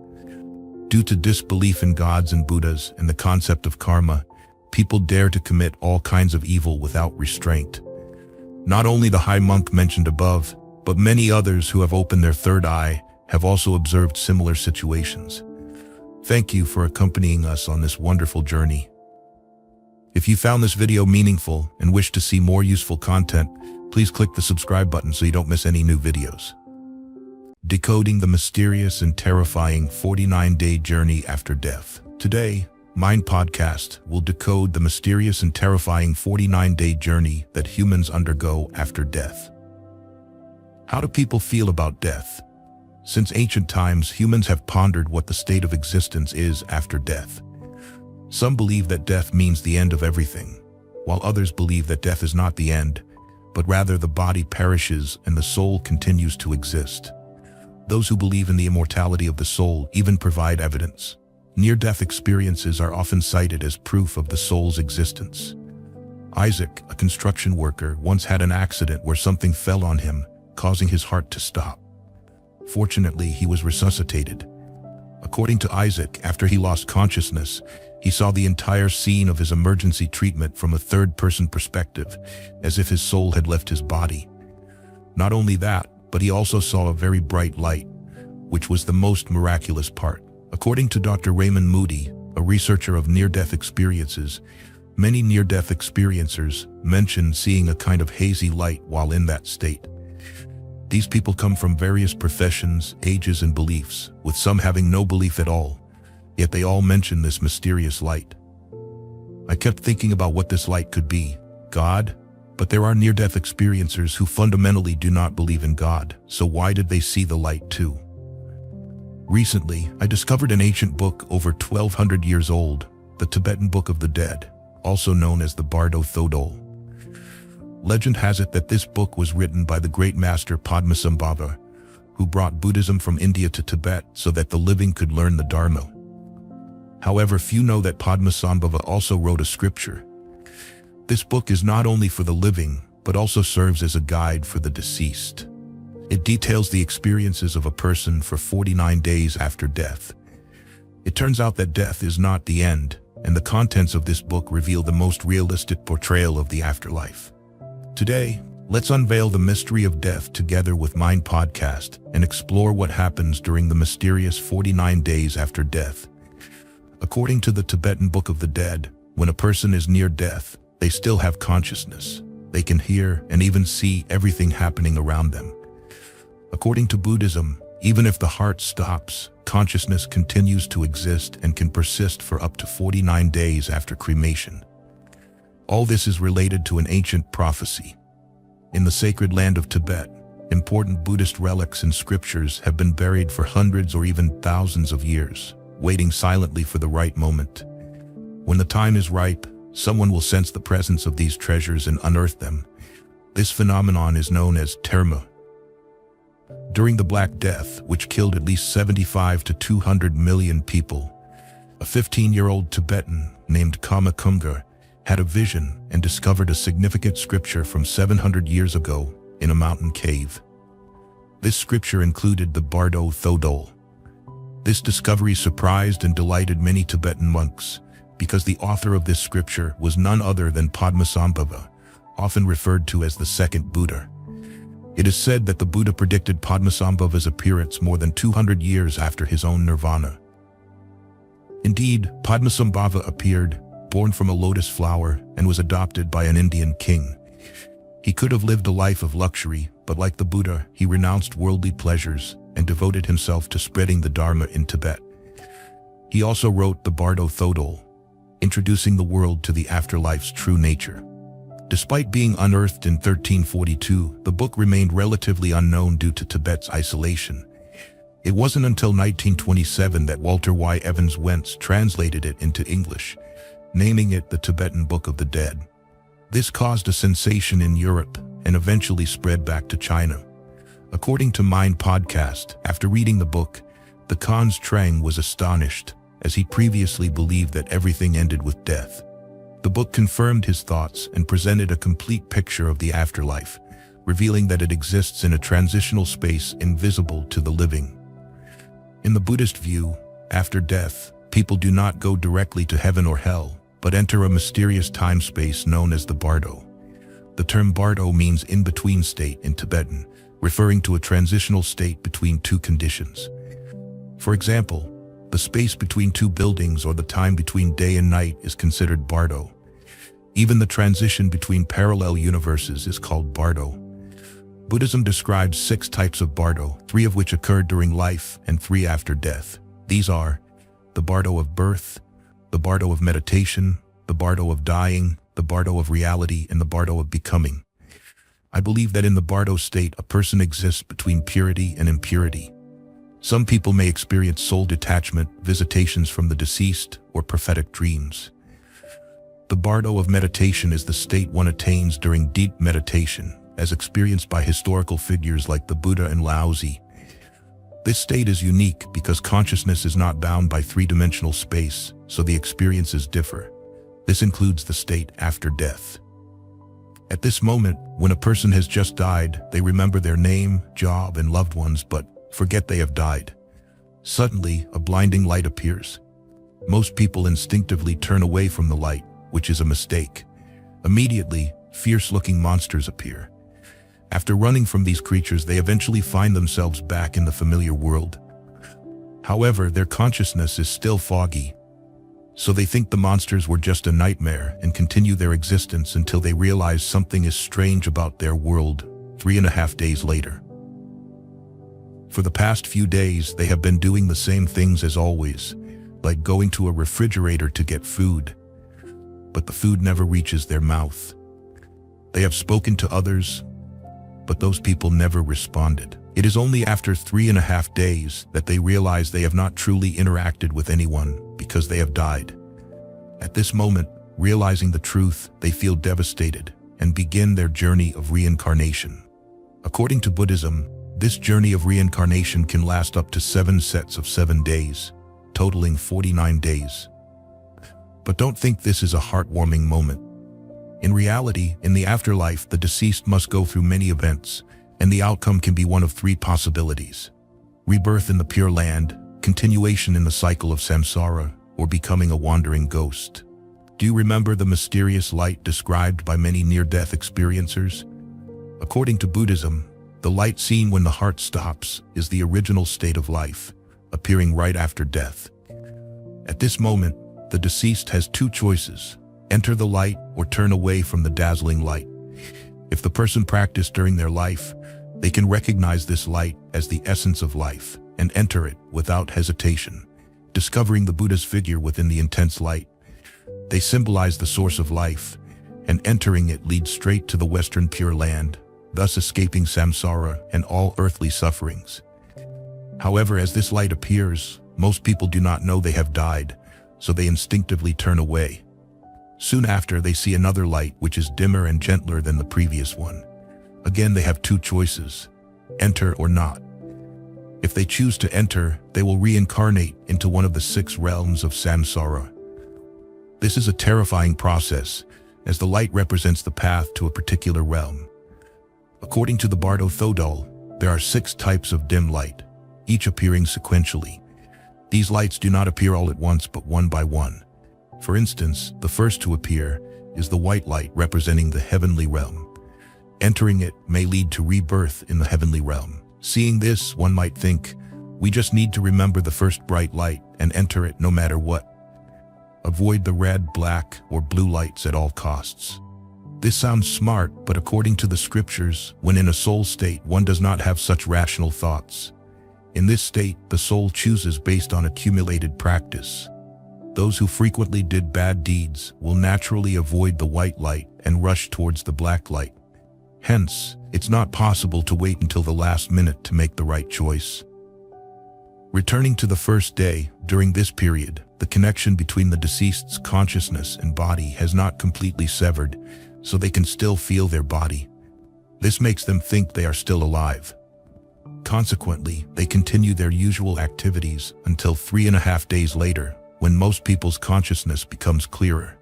Due to disbelief in gods and Buddhas and the concept of karma, people dare to commit all kinds of evil without restraint. Not only the high monk mentioned above, but many others who have opened their third eye have also observed similar situations. Thank you for accompanying us on this wonderful journey. If you found this video meaningful and wish to see more useful content, please click the subscribe button so you don't miss any new videos. Decoding the mysterious and terrifying 49-day journey after death. Today, Mind Podcast will decode the mysterious and terrifying 49-day journey that humans undergo after death. How do people feel about death? Since ancient times, humans have pondered what the state of existence is after death. Some believe that death means the end of everything, while others believe that death is not the end, but rather the body perishes and the soul continues to exist. Those who believe in the immortality of the soul even provide evidence. Near-death experiences are often cited as proof of the soul's existence. Isaac, a construction worker, once had an accident where something fell on him, causing his heart to stop. Fortunately, he was resuscitated. According to Isaac, after he lost consciousness, he saw the entire scene of his emergency treatment from a third-person perspective, as if his soul had left his body. Not only that, but he also saw a very bright light, which was the most miraculous part. According to Dr. Raymond Moody, a researcher of near-death experiences, many near-death experiencers mention seeing a kind of hazy light while in that state. These people come from various professions, ages, and beliefs, with some having no belief at all, yet they all mention this mysterious light. I kept thinking about what this light could be, God? But there are near-death experiencers who fundamentally do not believe in God, so why did they see the light too? Recently, I discovered an ancient book over 1,200 years old, the Tibetan Book of the Dead, also known as the Bardo Thodol. Legend has it that this book was written by the great master Padmasambhava, who brought Buddhism from India to Tibet so that the living could learn the Dharma. However, few know that Padmasambhava also wrote a scripture. This book is not only for the living, but also serves as a guide for the deceased. It details the experiences of a person for 49 days after death. It turns out that death is not the end, and the contents of this book reveal the most realistic portrayal of the afterlife. Today, let's unveil the mystery of death together with Mind Podcast and explore what happens during the mysterious 49 days after death. According to the Tibetan Book of the Dead, when a person is near death, they still have consciousness. They can hear and even see everything happening around them. According to Buddhism, even if the heart stops, consciousness continues to exist and can persist for up to 49 days after cremation. All this is related to an ancient prophecy. In the sacred land of Tibet, important Buddhist relics and scriptures have been buried for hundreds or even thousands of years, waiting silently for the right moment. When the time is ripe, someone will sense the presence of these treasures and unearth them. This phenomenon is known as terma. During the Black Death, which killed at least 75 to 200 million people, a 15-year-old Tibetan named Kama Kumgar had a vision and discovered a significant scripture from 700 years ago in a mountain cave. This scripture included the Bardo Thodol. This discovery surprised and delighted many Tibetan monks because the author of this scripture was none other than Padmasambhava, often referred to as the second Buddha. It is said that the Buddha predicted Padmasambhava's appearance more than 200 years after his own nirvana. Indeed, Padmasambhava appeared, born from a lotus flower, and was adopted by an Indian king. He could have lived a life of luxury, but like the Buddha, he renounced worldly pleasures and devoted himself to spreading the Dharma in Tibet. He also wrote the Bardo Thodol, introducing the world to the afterlife's true nature. Despite being unearthed in 1342, the book remained relatively unknown due to Tibet's isolation. It wasn't until 1927 that Walter Y. Evans Wentz translated it into English, naming it the Tibetan Book of the Dead. This caused a sensation in Europe and eventually spread back to China. According to Mind Podcast, after reading the book, the Khan's Trang was astonished, as he previously believed that everything ended with death. The book confirmed his thoughts and presented a complete picture of the afterlife, revealing that it exists in a transitional space invisible to the living. In the Buddhist view, after death, people do not go directly to heaven or hell, but enter a mysterious time-space known as the Bardo. The term Bardo means in-between state in Tibetan, referring to a transitional state between two conditions. For example, the space between two buildings or the time between day and night is considered Bardo. Even the transition between parallel universes is called Bardo. Buddhism describes 6 types of Bardo, 3 of which occur during life and 3 after death. These are the Bardo of birth, the Bardo of meditation, the Bardo of dying, the Bardo of reality, and the Bardo of becoming. I believe that in the Bardo state, a person exists between purity and impurity. Some people may experience soul detachment, visitations from the deceased, or prophetic dreams. The Bardo of meditation is the state one attains during deep meditation, as experienced by historical figures like the Buddha and Laozi. This state is unique because consciousness is not bound by 3-dimensional space, so the experiences differ. This includes the state after death. At this moment, when a person has just died, they remember their name, job, and loved ones, but forget they have died. Suddenly, a blinding light appears. Most people instinctively turn away from the light, which is a mistake. Immediately, fierce-looking monsters appear. After running from these creatures, they eventually find themselves back in the familiar world. However, their consciousness is still foggy, so they think the monsters were just a nightmare and continue their existence until they realize something is strange about their world 3.5 days later. For the past few days, they have been doing the same things as always, like going to a refrigerator to get food, but the food never reaches their mouth. They have spoken to others, but those people never responded. It is only after 3.5 days that they realize they have not truly interacted with anyone because they have died. At this moment, realizing the truth, they feel devastated and begin their journey of reincarnation. According to Buddhism, this journey of reincarnation can last up to 7 sets of 7 days, totaling 49 days. But don't think this is a heartwarming moment. In reality, in the afterlife, the deceased must go through many events, and the outcome can be one of 3 possibilities: rebirth in the Pure Land, continuation in the cycle of samsara, or becoming a wandering ghost. Do you remember the mysterious light described by many near-death experiencers? According to Buddhism, the light seen when the heart stops is the original state of life, appearing right after death. At this moment, the deceased has 2 choices: enter the light or turn away from the dazzling light. If the person practiced during their life, they can recognize this light as the essence of life and enter it without hesitation, discovering the Buddha's figure within the intense light. They symbolize the source of life, and entering it leads straight to the Western Pure Land, thus escaping samsara and all earthly sufferings. However, as this light appears, most people do not know they have died, so they instinctively turn away. Soon after, they see another light which is dimmer and gentler than the previous one. Again, they have two choices: enter or not. If they choose to enter, they will reincarnate into one of the 6 realms of samsara. This is a terrifying process, as the light represents the path to a particular realm. According to the Bardo Thodol, there are 6 types of dim light, each appearing sequentially. These lights do not appear all at once, but one by one. For instance, the first to appear is the white light, representing the heavenly realm. Entering it may lead to rebirth in the heavenly realm. Seeing this, one might think, we just need to remember the first bright light and enter it no matter what. Avoid the red, black, or blue lights at all costs. This sounds smart, but according to the scriptures, when in a soul state, one does not have such rational thoughts. In this state, the soul chooses based on accumulated practice. Those who frequently did bad deeds will naturally avoid the white light and rush towards the black light. Hence, it's not possible to wait until the last minute to make the right choice. Returning to the first day, during this period, the connection between the deceased's consciousness and body has not completely severed, so they can still feel their body. This makes them think they are still alive. Consequently, they continue their usual activities until 3.5 days later, when most people's consciousness becomes clearer.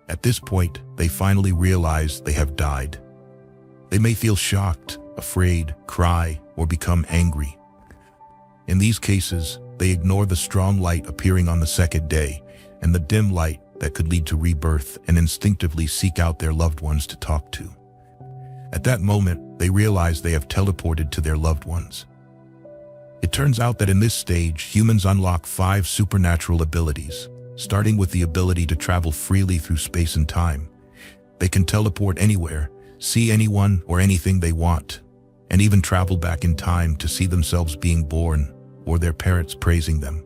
At this point, they finally realize they have died. They may feel shocked, afraid, cry, or become angry. In these cases, they ignore the strong light appearing on the second day and the dim light that could lead to rebirth, and instinctively seek out their loved ones to talk to. At that moment, they realize they have teleported to their loved ones. It turns out that in this stage, humans unlock 5 supernatural abilities, starting with the ability to travel freely through space and time. They can teleport anywhere, see anyone or anything they want, and even travel back in time to see themselves being born or their parents praising them.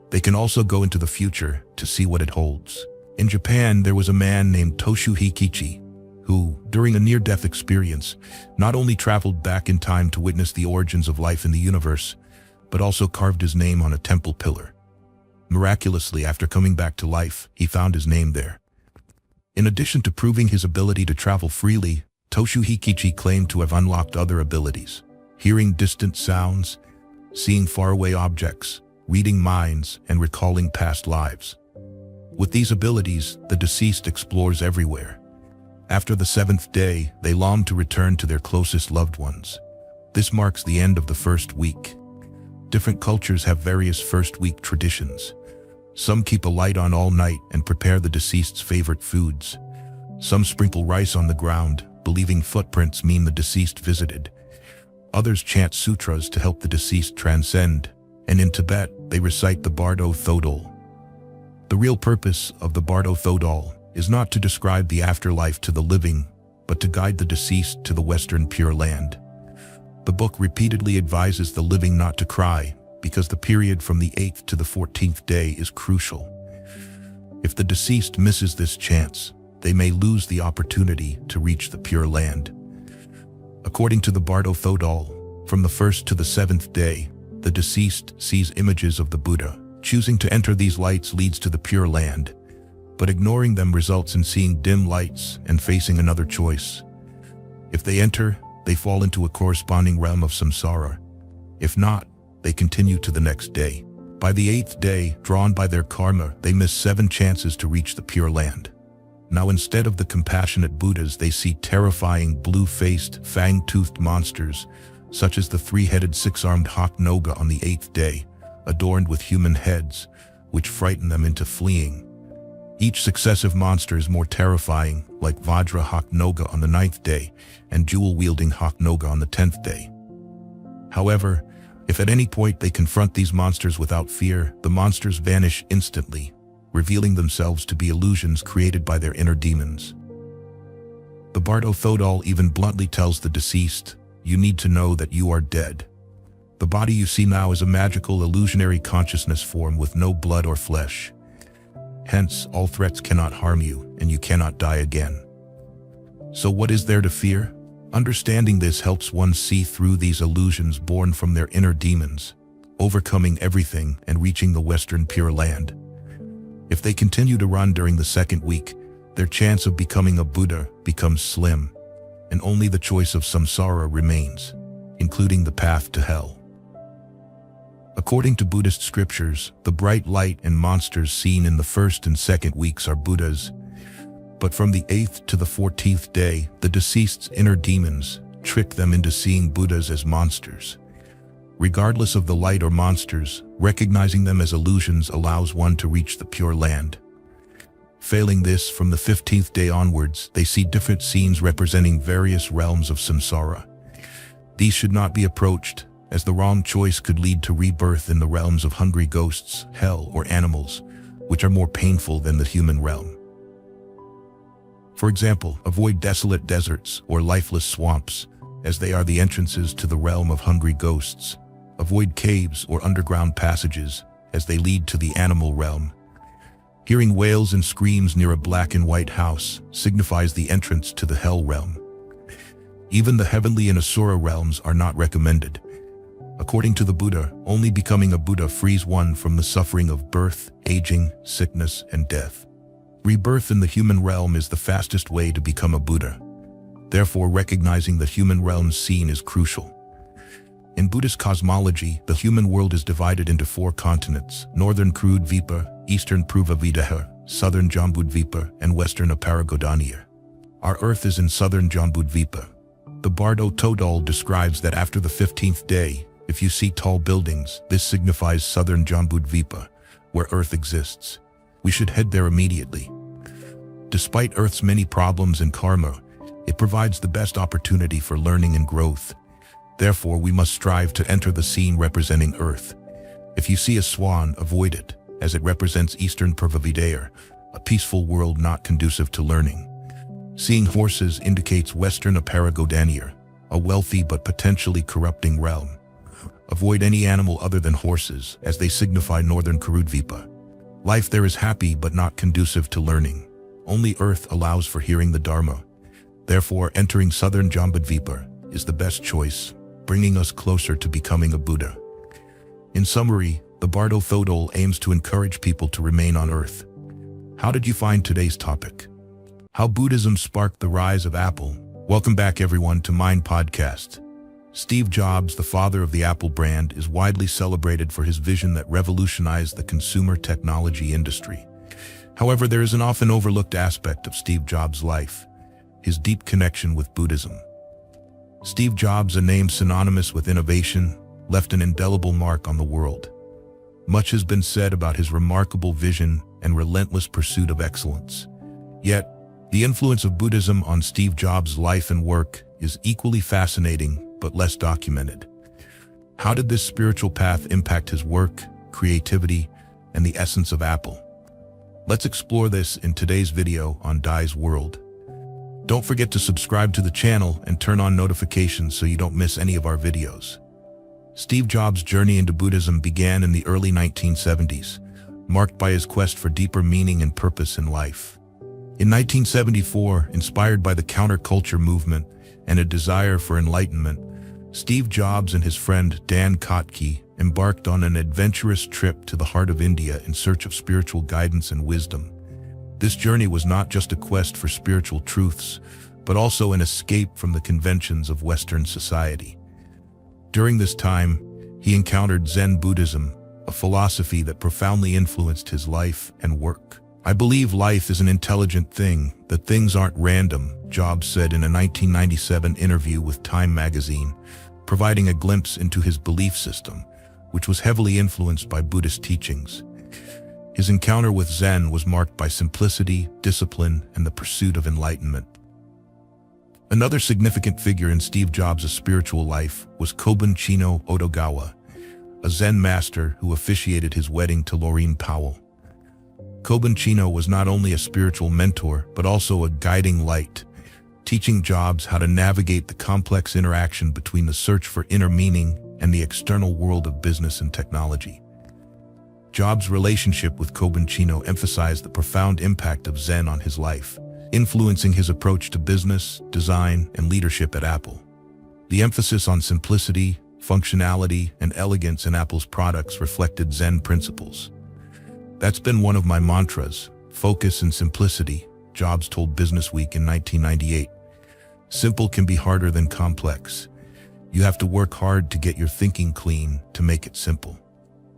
They can also go into the future to see what it holds. In Japan, there was a man named Toshu Hikichi, who, during a near-death experience, not only traveled back in time to witness the origins of life in the universe, but also carved his name on a temple pillar. Miraculously, after coming back to life, he found his name there. In addition to proving his ability to travel freely, Toshu Hikichi claimed to have unlocked other abilities: hearing distant sounds, seeing faraway objects, reading minds, and recalling past lives. With these abilities, the deceased explores everywhere. After the 7th day, they long to return to their closest loved ones. This marks the end of the first week. Different cultures have various first-week traditions. Some keep a light on all night and prepare the deceased's favorite foods. Some sprinkle rice on the ground, believing footprints mean the deceased visited. Others chant sutras to help the deceased transcend, and in Tibet, they recite the Bardo Thodol. The real purpose of the Bardo Thodol is not to describe the afterlife to the living, but to guide the deceased to the Western Pure Land. The book repeatedly advises the living not to cry, because the period from the 8th to the 14th day is crucial. If the deceased misses this chance, they may lose the opportunity to reach the Pure Land. According to the Bardo Thodol, from the 1st to the 7th day, the deceased sees images of the Buddha. Choosing to enter these lights leads to the Pure Land, but ignoring them results in seeing dim lights and facing another choice. If they enter, they fall into a corresponding realm of samsara. If not, they continue to the next day. By the 8th day, drawn by their karma, they miss 7 chances to reach the Pure Land. Now, instead of the compassionate Buddhas, they see terrifying blue-faced, fang-toothed monsters, such as the 3-headed 6-armed hawk Noga on the 8th day, adorned with human heads, which frighten them into fleeing. Each successive monster is more terrifying, like Vajra Hawk Noga on the 9th day and jewel-wielding Hawk Noga on the 10th day. However, if at any point they confront these monsters without fear, the monsters vanish instantly, revealing themselves to be illusions created by their inner demons. The Bardo Thodol even bluntly tells the deceased, "You need to know that you are dead. The body you see now is a magical, illusionary consciousness form with no blood or flesh. Hence, all threats cannot harm you, and you cannot die again." So what is there to fear? Understanding this helps one see through these illusions born from their inner demons, overcoming everything and reaching the Western Pure Land. If they continue to run during the second week, their chance of becoming a Buddha becomes slim, and only the choice of samsara remains, including the path to hell. According to Buddhist scriptures, the bright light and monsters seen in the first and second weeks are Buddhas, but from the 8th to the 14th day, the deceased's inner demons trick them into seeing Buddhas as monsters. Regardless of the light or monsters, recognizing them as illusions allows one to reach the Pure Land. Failing this, from the 15th day onwards, they see different scenes representing various realms of samsara. These should not be approached, as the wrong choice could lead to rebirth in the realms of hungry ghosts, hell, or animals, which are more painful than the human realm. For example, avoid desolate deserts or lifeless swamps, as they are the entrances to the realm of hungry ghosts. Avoid caves or underground passages, as they lead to the animal realm. Hearing wails and screams near a black and white house signifies the entrance to the hell realm. Even the heavenly and asura realms are not recommended. According to the Buddha, only becoming a Buddha frees one from the suffering of birth, aging, sickness, and death. Rebirth in the human realm is the fastest way to become a Buddha. Therefore, recognizing the human realm's scene is crucial. In Buddhist cosmology, the human world is divided into 4 continents: Northern Kurudvipa, Eastern Pravavidaha, Southern Jambudvipa, and Western Aparagodaniya. Our Earth is in Southern Jambudvipa. The Bardo Todol describes that after the 15th day, if you see tall buildings, this signifies Southern Jambudvipa, where Earth exists. We should head there immediately. Despite Earth's many problems and karma, it provides the best opportunity for learning and growth. Therefore, we must strive to enter the scene representing Earth. If you see a swan, avoid it, as it represents Eastern Pravavidaya, a peaceful world not conducive to learning. Seeing horses indicates Western Aparagodaniya, a wealthy but potentially corrupting realm. Avoid any animal other than horses, as they signify Northern Kurudvipa. Life there is happy but not conducive to learning. Only Earth allows for hearing the Dharma. Therefore, entering Southern Jambudvipa is the best choice, bringing us closer to becoming a Buddha. In summary, the Bardo Thodol aims to encourage people to remain on Earth. How did you find today's topic? How Buddhism sparked the rise of Apple? Welcome back everyone to Mind Podcast. Steve Jobs, the father of the Apple brand, is widely celebrated for his vision that revolutionized the consumer technology industry. However, there is an often overlooked aspect of Steve Jobs' life: his deep connection with Buddhism. Steve Jobs, a name synonymous with innovation, left an indelible mark on the world. Much has been said about his remarkable vision and relentless pursuit of excellence. Yet, the influence of Buddhism on Steve Jobs' life and work is equally fascinating but less documented. How did this spiritual path impact his work, creativity, and the essence of Apple? Let's explore this in today's video on Dai's World. Don't forget to subscribe to the channel and turn on notifications so you don't miss any of our videos. Steve Jobs' journey into Buddhism began in the early 1970s, marked by his quest for deeper meaning and purpose in life. In 1974, inspired by the counterculture movement and a desire for enlightenment, Steve Jobs and his friend Dan Kotke embarked on an adventurous trip to the heart of India in search of spiritual guidance and wisdom. This journey was not just a quest for spiritual truths, but also an escape from the conventions of Western society. During this time, he encountered Zen Buddhism, a philosophy that profoundly influenced his life and work. "I believe life is an intelligent thing, that things aren't random," Jobs said in a 1997 interview with Time magazine, providing a glimpse into his belief system, which was heavily influenced by Buddhist teachings. His encounter with Zen was marked by simplicity, discipline, and the pursuit of enlightenment. Another significant figure in Steve Jobs' spiritual life was Kobun Chino Otogawa, a Zen master who officiated his wedding to Laureen Powell. Kobun Chino was not only a spiritual mentor, but also a guiding light, teaching Jobs how to navigate the complex interaction between the search for inner meaning and the external world of business and technology. Jobs' relationship with Kobun Chino emphasized the profound impact of Zen on his life, influencing his approach to business, design, and leadership at Apple. The emphasis on simplicity, functionality, and elegance in Apple's products reflected Zen principles. That's been one of my mantras, focus and simplicity, Jobs told Businessweek in 1998. Simple can be harder than complex. You have to work hard to get your thinking clean to make it simple.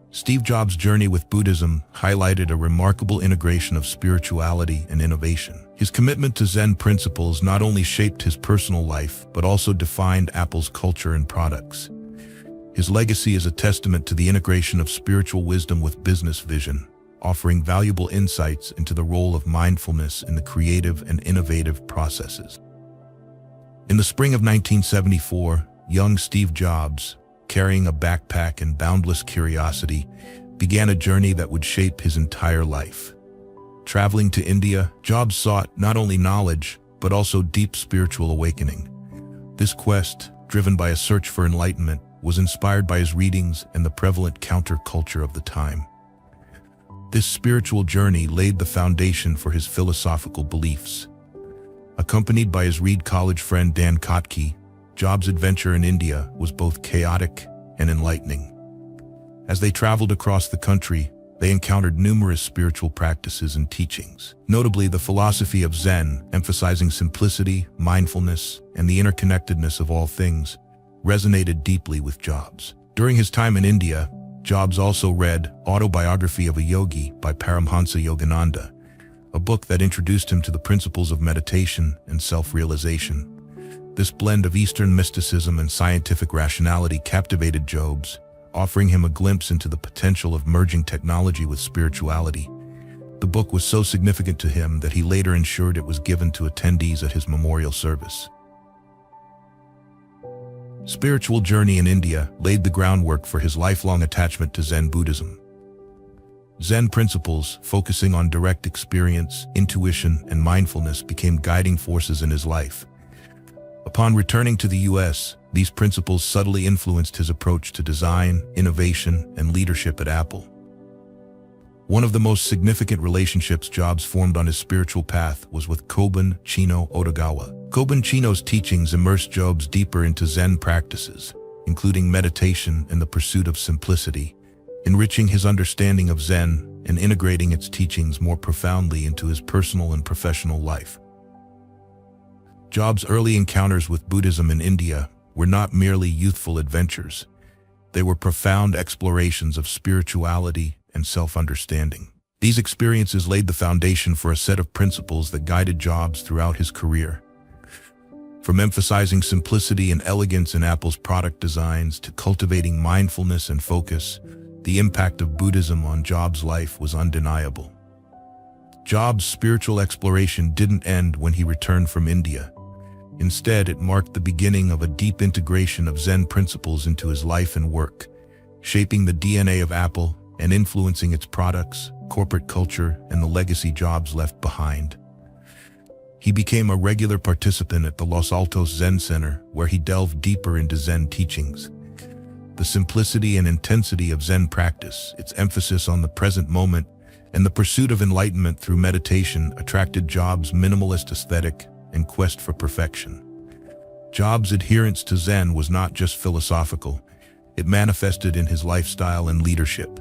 Steve Jobs' journey with Buddhism highlighted a remarkable integration of spirituality and innovation. His commitment to Zen principles not only shaped his personal life, but also defined Apple's culture and products. His legacy is a testament to the integration of spiritual wisdom with business vision, offering valuable insights into the role of mindfulness in the creative and innovative processes. In the spring of 1974, young Steve Jobs, carrying a backpack and boundless curiosity, began a journey that would shape his entire life. Traveling to India, Jobs sought not only knowledge, but also deep spiritual awakening. This quest, driven by a search for enlightenment, was inspired by his readings and the prevalent counterculture of the time. This spiritual journey laid the foundation for his philosophical beliefs. Accompanied by his Reed College friend Dan Kotke, Jobs' adventure in India was both chaotic and enlightening. As they traveled across the country, they encountered numerous spiritual practices and teachings. Notably, the philosophy of Zen, emphasizing simplicity, mindfulness, and the interconnectedness of all things, resonated deeply with Jobs. During his time in India, Jobs also read Autobiography of a Yogi by Paramhansa Yogananda, a book that introduced him to the principles of meditation and self-realization. This blend of Eastern mysticism and scientific rationality captivated Jobs, offering him a glimpse into the potential of merging technology with spirituality. The book was so significant to him that he later ensured it was given to attendees at his memorial service. Spiritual journey in India laid the groundwork for his lifelong attachment to Zen Buddhism. Zen principles, focusing on direct experience, intuition, and mindfulness, became guiding forces in his life. Upon returning to the U.S., these principles subtly influenced his approach to design, innovation, and leadership at Apple. One of the most significant relationships Jobs formed on his spiritual path was with Kobun Chino Otogawa. Kobun Chino's teachings immersed Jobs deeper into Zen practices, including meditation and the pursuit of simplicity, enriching his understanding of Zen and integrating its teachings more profoundly into his personal and professional life. Jobs' early encounters with Buddhism in India were not merely youthful adventures. They were profound explorations of spirituality and self-understanding. These experiences laid the foundation for a set of principles that guided Jobs throughout his career. From emphasizing simplicity and elegance in Apple's product designs to cultivating mindfulness and focus, the impact of Buddhism on Jobs' life was undeniable. Jobs' spiritual exploration didn't end when he returned from India. Instead, it marked the beginning of a deep integration of Zen principles into his life and work, shaping the DNA of Apple and influencing its products, corporate culture, and the legacy Jobs left behind. He became a regular participant at the Los Altos Zen Center, where he delved deeper into Zen teachings. The simplicity and intensity of Zen practice, its emphasis on the present moment, and the pursuit of enlightenment through meditation attracted Jobs' minimalist aesthetic and quest for perfection. Jobs' adherence to Zen was not just philosophical, it manifested in his lifestyle and leadership.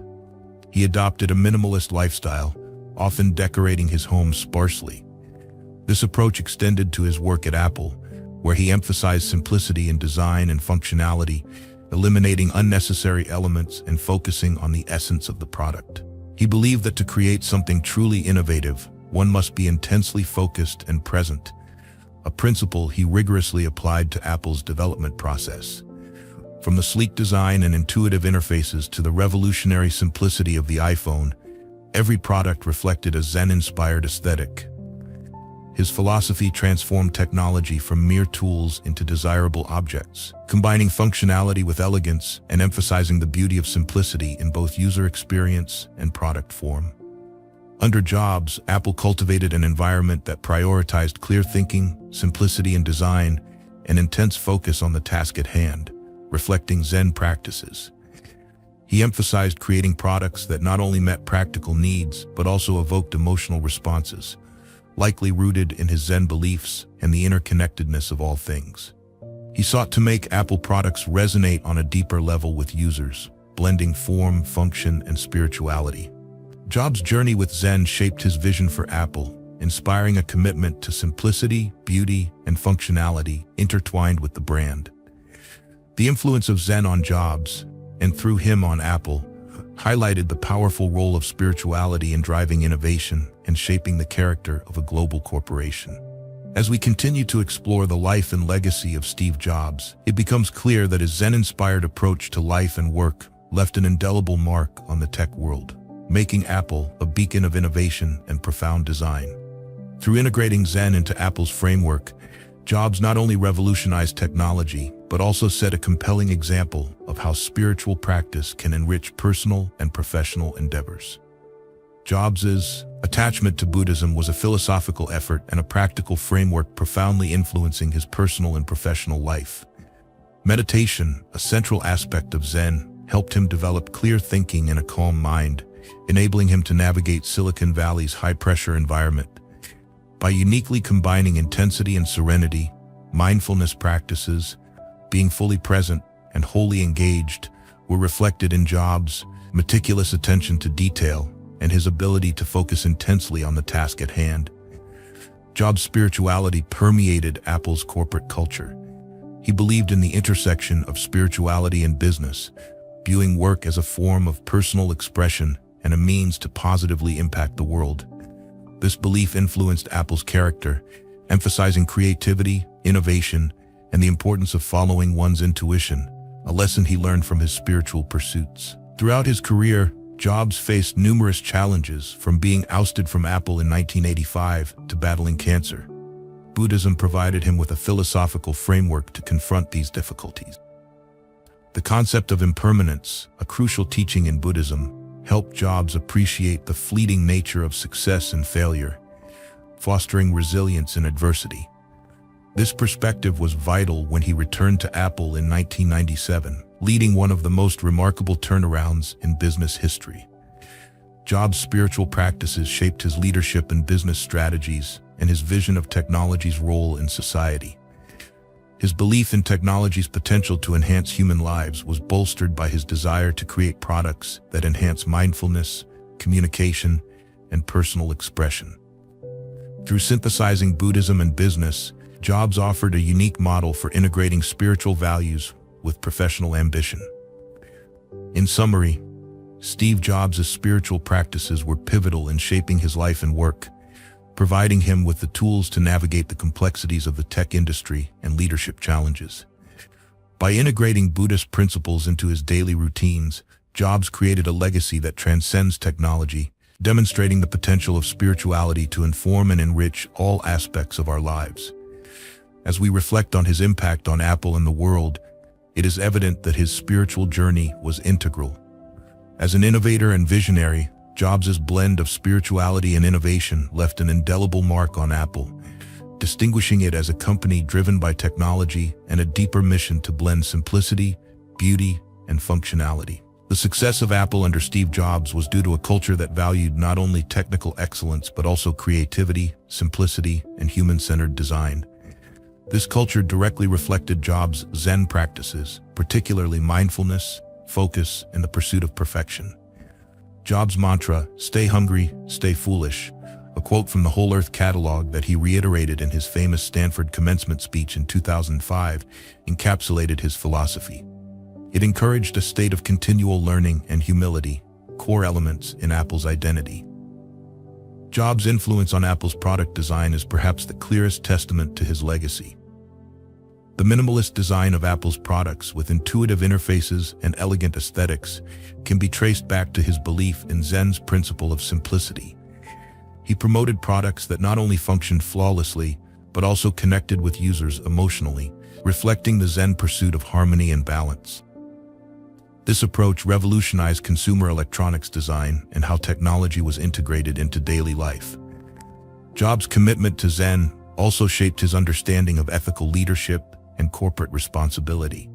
He adopted a minimalist lifestyle, often decorating his home sparsely. This approach extended to his work at Apple, where he emphasized simplicity in design and functionality, eliminating unnecessary elements and focusing on the essence of the product. He believed that to create something truly innovative, one must be intensely focused and present, a principle he rigorously applied to Apple's development process. From the sleek design and intuitive interfaces to the revolutionary simplicity of the iPhone, every product reflected a Zen-inspired aesthetic. His philosophy transformed technology from mere tools into desirable objects, combining functionality with elegance and emphasizing the beauty of simplicity in both user experience and product form. Under Jobs, Apple cultivated an environment that prioritized clear thinking, simplicity in design, and intense focus on the task at hand, reflecting Zen practices. He emphasized creating products that not only met practical needs, but also evoked emotional responses, likely rooted in his Zen beliefs and the interconnectedness of all things. He sought to make Apple products resonate on a deeper level with users, blending form, function, and spirituality. Jobs' journey with Zen shaped his vision for Apple, inspiring a commitment to simplicity, beauty, and functionality intertwined with the brand. The influence of Zen on Jobs, and through him on Apple, highlighted the powerful role of spirituality in driving innovation and shaping the character of a global corporation. As we continue to explore the life and legacy of Steve Jobs, it becomes clear that his Zen-inspired approach to life and work left an indelible mark on the tech world, making Apple a beacon of innovation and profound design. Through integrating Zen into Apple's framework, Jobs not only revolutionized technology, but also set a compelling example of how spiritual practice can enrich personal and professional endeavors. Jobs' attachment to Buddhism was a philosophical effort and a practical framework profoundly influencing his personal and professional life. Meditation, a central aspect of Zen, helped him develop clear thinking and a calm mind, enabling him to navigate Silicon Valley's high-pressure environment. By uniquely combining intensity and serenity, mindfulness practices, being fully present and wholly engaged, were reflected in Jobs' meticulous attention to detail and his ability to focus intensely on the task at hand. Jobs' spirituality permeated Apple's corporate culture. He believed in the intersection of spirituality and business, viewing work as a form of personal expression and a means to positively impact the world. This belief influenced Apple's character, emphasizing creativity, innovation, and the importance of following one's intuition, a lesson he learned from his spiritual pursuits. Throughout his career, Jobs faced numerous challenges, from being ousted from Apple in 1985 to battling cancer. Buddhism provided him with a philosophical framework to confront these difficulties. The concept of impermanence, a crucial teaching in Buddhism, helped Jobs appreciate the fleeting nature of success and failure, fostering resilience in adversity. This perspective was vital when he returned to Apple in 1997, leading one of the most remarkable turnarounds in business history. Jobs' spiritual practices shaped his leadership and business strategies and his vision of technology's role in society. His belief in technology's potential to enhance human lives was bolstered by his desire to create products that enhance mindfulness, communication, and personal expression. Through synthesizing Buddhism and business, Jobs offered a unique model for integrating spiritual values with professional ambition. In summary, Steve Jobs' spiritual practices were pivotal in shaping his life and work, providing him with the tools to navigate the complexities of the tech industry and leadership challenges. By integrating Buddhist principles into his daily routines, Jobs created a legacy that transcends technology, demonstrating the potential of spirituality to inform and enrich all aspects of our lives. As we reflect on his impact on Apple and the world, it is evident that his spiritual journey was integral. As an innovator and visionary, Jobs' blend of spirituality and innovation left an indelible mark on Apple, distinguishing it as a company driven by technology and a deeper mission to blend simplicity, beauty, and functionality. The success of Apple under Steve Jobs was due to a culture that valued not only technical excellence but also creativity, simplicity, and human-centered design. This culture directly reflected Jobs' Zen practices, particularly mindfulness, focus, and the pursuit of perfection. Jobs' mantra, "Stay hungry, stay foolish," a quote from the Whole Earth catalog that he reiterated in his famous Stanford commencement speech in 2005, encapsulated his philosophy. It encouraged a state of continual learning and humility, core elements in Apple's identity. Jobs' influence on Apple's product design is perhaps the clearest testament to his legacy. The minimalist design of Apple's products, with intuitive interfaces and elegant aesthetics, can be traced back to his belief in Zen's principle of simplicity. He promoted products that not only functioned flawlessly, but also connected with users emotionally, reflecting the Zen pursuit of harmony and balance. This approach revolutionized consumer electronics design and how technology was integrated into daily life. Jobs' commitment to Zen also shaped his understanding of ethical leadership and corporate responsibility.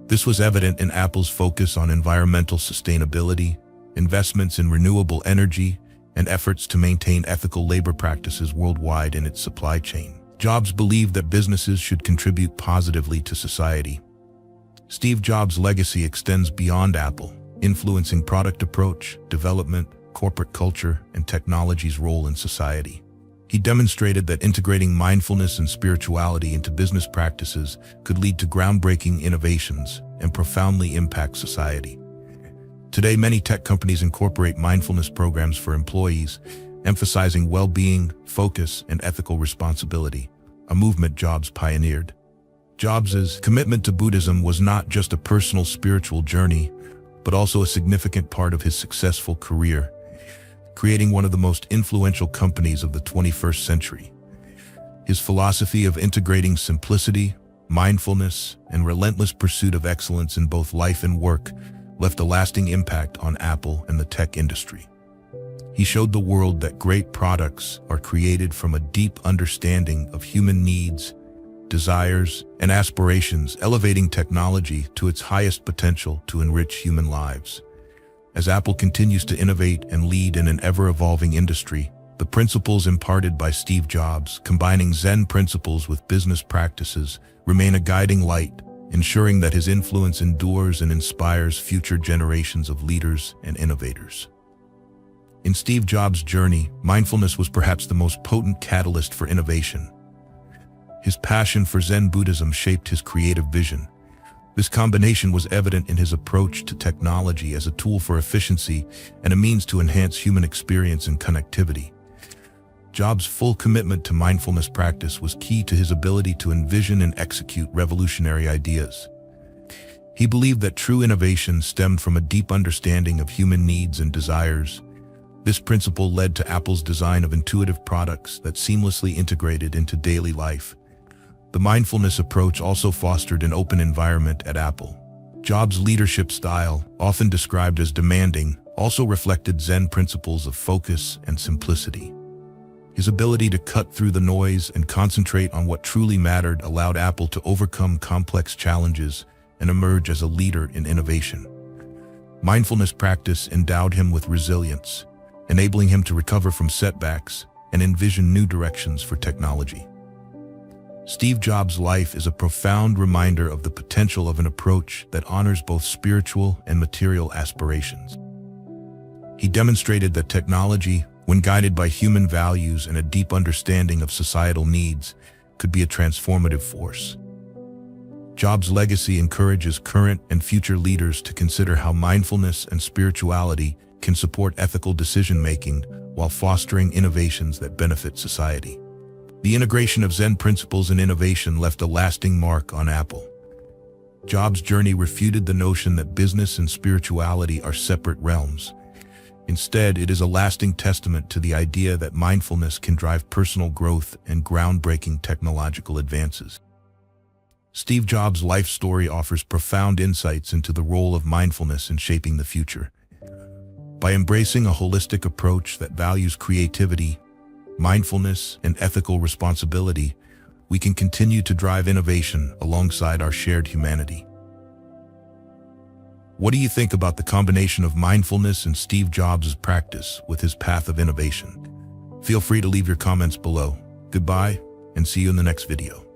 This was evident in Apple's focus on environmental sustainability, investments in renewable energy, and efforts to maintain ethical labor practices worldwide in its supply chain. Jobs believed that businesses should contribute positively to society. Steve Jobs' legacy extends beyond Apple, influencing product approach, development, corporate culture and technology's role in society. He demonstrated that integrating mindfulness and spirituality into business practices could lead to groundbreaking innovations and profoundly impact society. Today, many tech companies incorporate mindfulness programs for employees, emphasizing well-being, focus, and ethical responsibility, a movement Jobs pioneered. Jobs' commitment to Buddhism was not just a personal spiritual journey, but also a significant part of his successful career, creating one of the most influential companies of the 21st century. His philosophy of integrating simplicity, mindfulness, and relentless pursuit of excellence in both life and work left a lasting impact on Apple and the tech industry. He showed the world that great products are created from a deep understanding of human needs, desires, and aspirations, elevating technology to its highest potential to enrich human lives. As Apple continues to innovate and lead in an ever-evolving industry, the principles imparted by Steve Jobs, combining Zen principles with business practices, remain a guiding light, ensuring that his influence endures and inspires future generations of leaders and innovators. In Steve Jobs' journey, mindfulness was perhaps the most potent catalyst for innovation. His passion for Zen Buddhism shaped his creative vision. This combination was evident in his approach to technology as a tool for efficiency and a means to enhance human experience and connectivity. Jobs' full commitment to mindfulness practice was key to his ability to envision and execute revolutionary ideas. He believed that true innovation stemmed from a deep understanding of human needs and desires. This principle led to Apple's design of intuitive products that seamlessly integrated into daily life. The mindfulness approach also fostered an open environment at Apple. Jobs' leadership style, often described as demanding, also reflected Zen principles of focus and simplicity. His ability to cut through the noise and concentrate on what truly mattered allowed Apple to overcome complex challenges and emerge as a leader in innovation. Mindfulness practice endowed him with resilience, enabling him to recover from setbacks and envision new directions for technology. Steve Jobs' life is a profound reminder of the potential of an approach that honors both spiritual and material aspirations. He demonstrated that technology, when guided by human values and a deep understanding of societal needs, could be a transformative force. Jobs' legacy encourages current and future leaders to consider how mindfulness and spirituality can support ethical decision-making while fostering innovations that benefit society. The integration of Zen principles and innovation left a lasting mark on Apple. Jobs' journey refuted the notion that business and spirituality are separate realms. Instead, it is a lasting testament to the idea that mindfulness can drive personal growth and groundbreaking technological advances. Steve Jobs' life story offers profound insights into the role of mindfulness in shaping the future. By embracing a holistic approach that values creativity, mindfulness, and ethical responsibility, we can continue to drive innovation alongside our shared humanity. What do you think about the combination of mindfulness and Steve Jobs' practice with his path of innovation? Feel free to leave your comments below. Goodbye, and see you in the next video.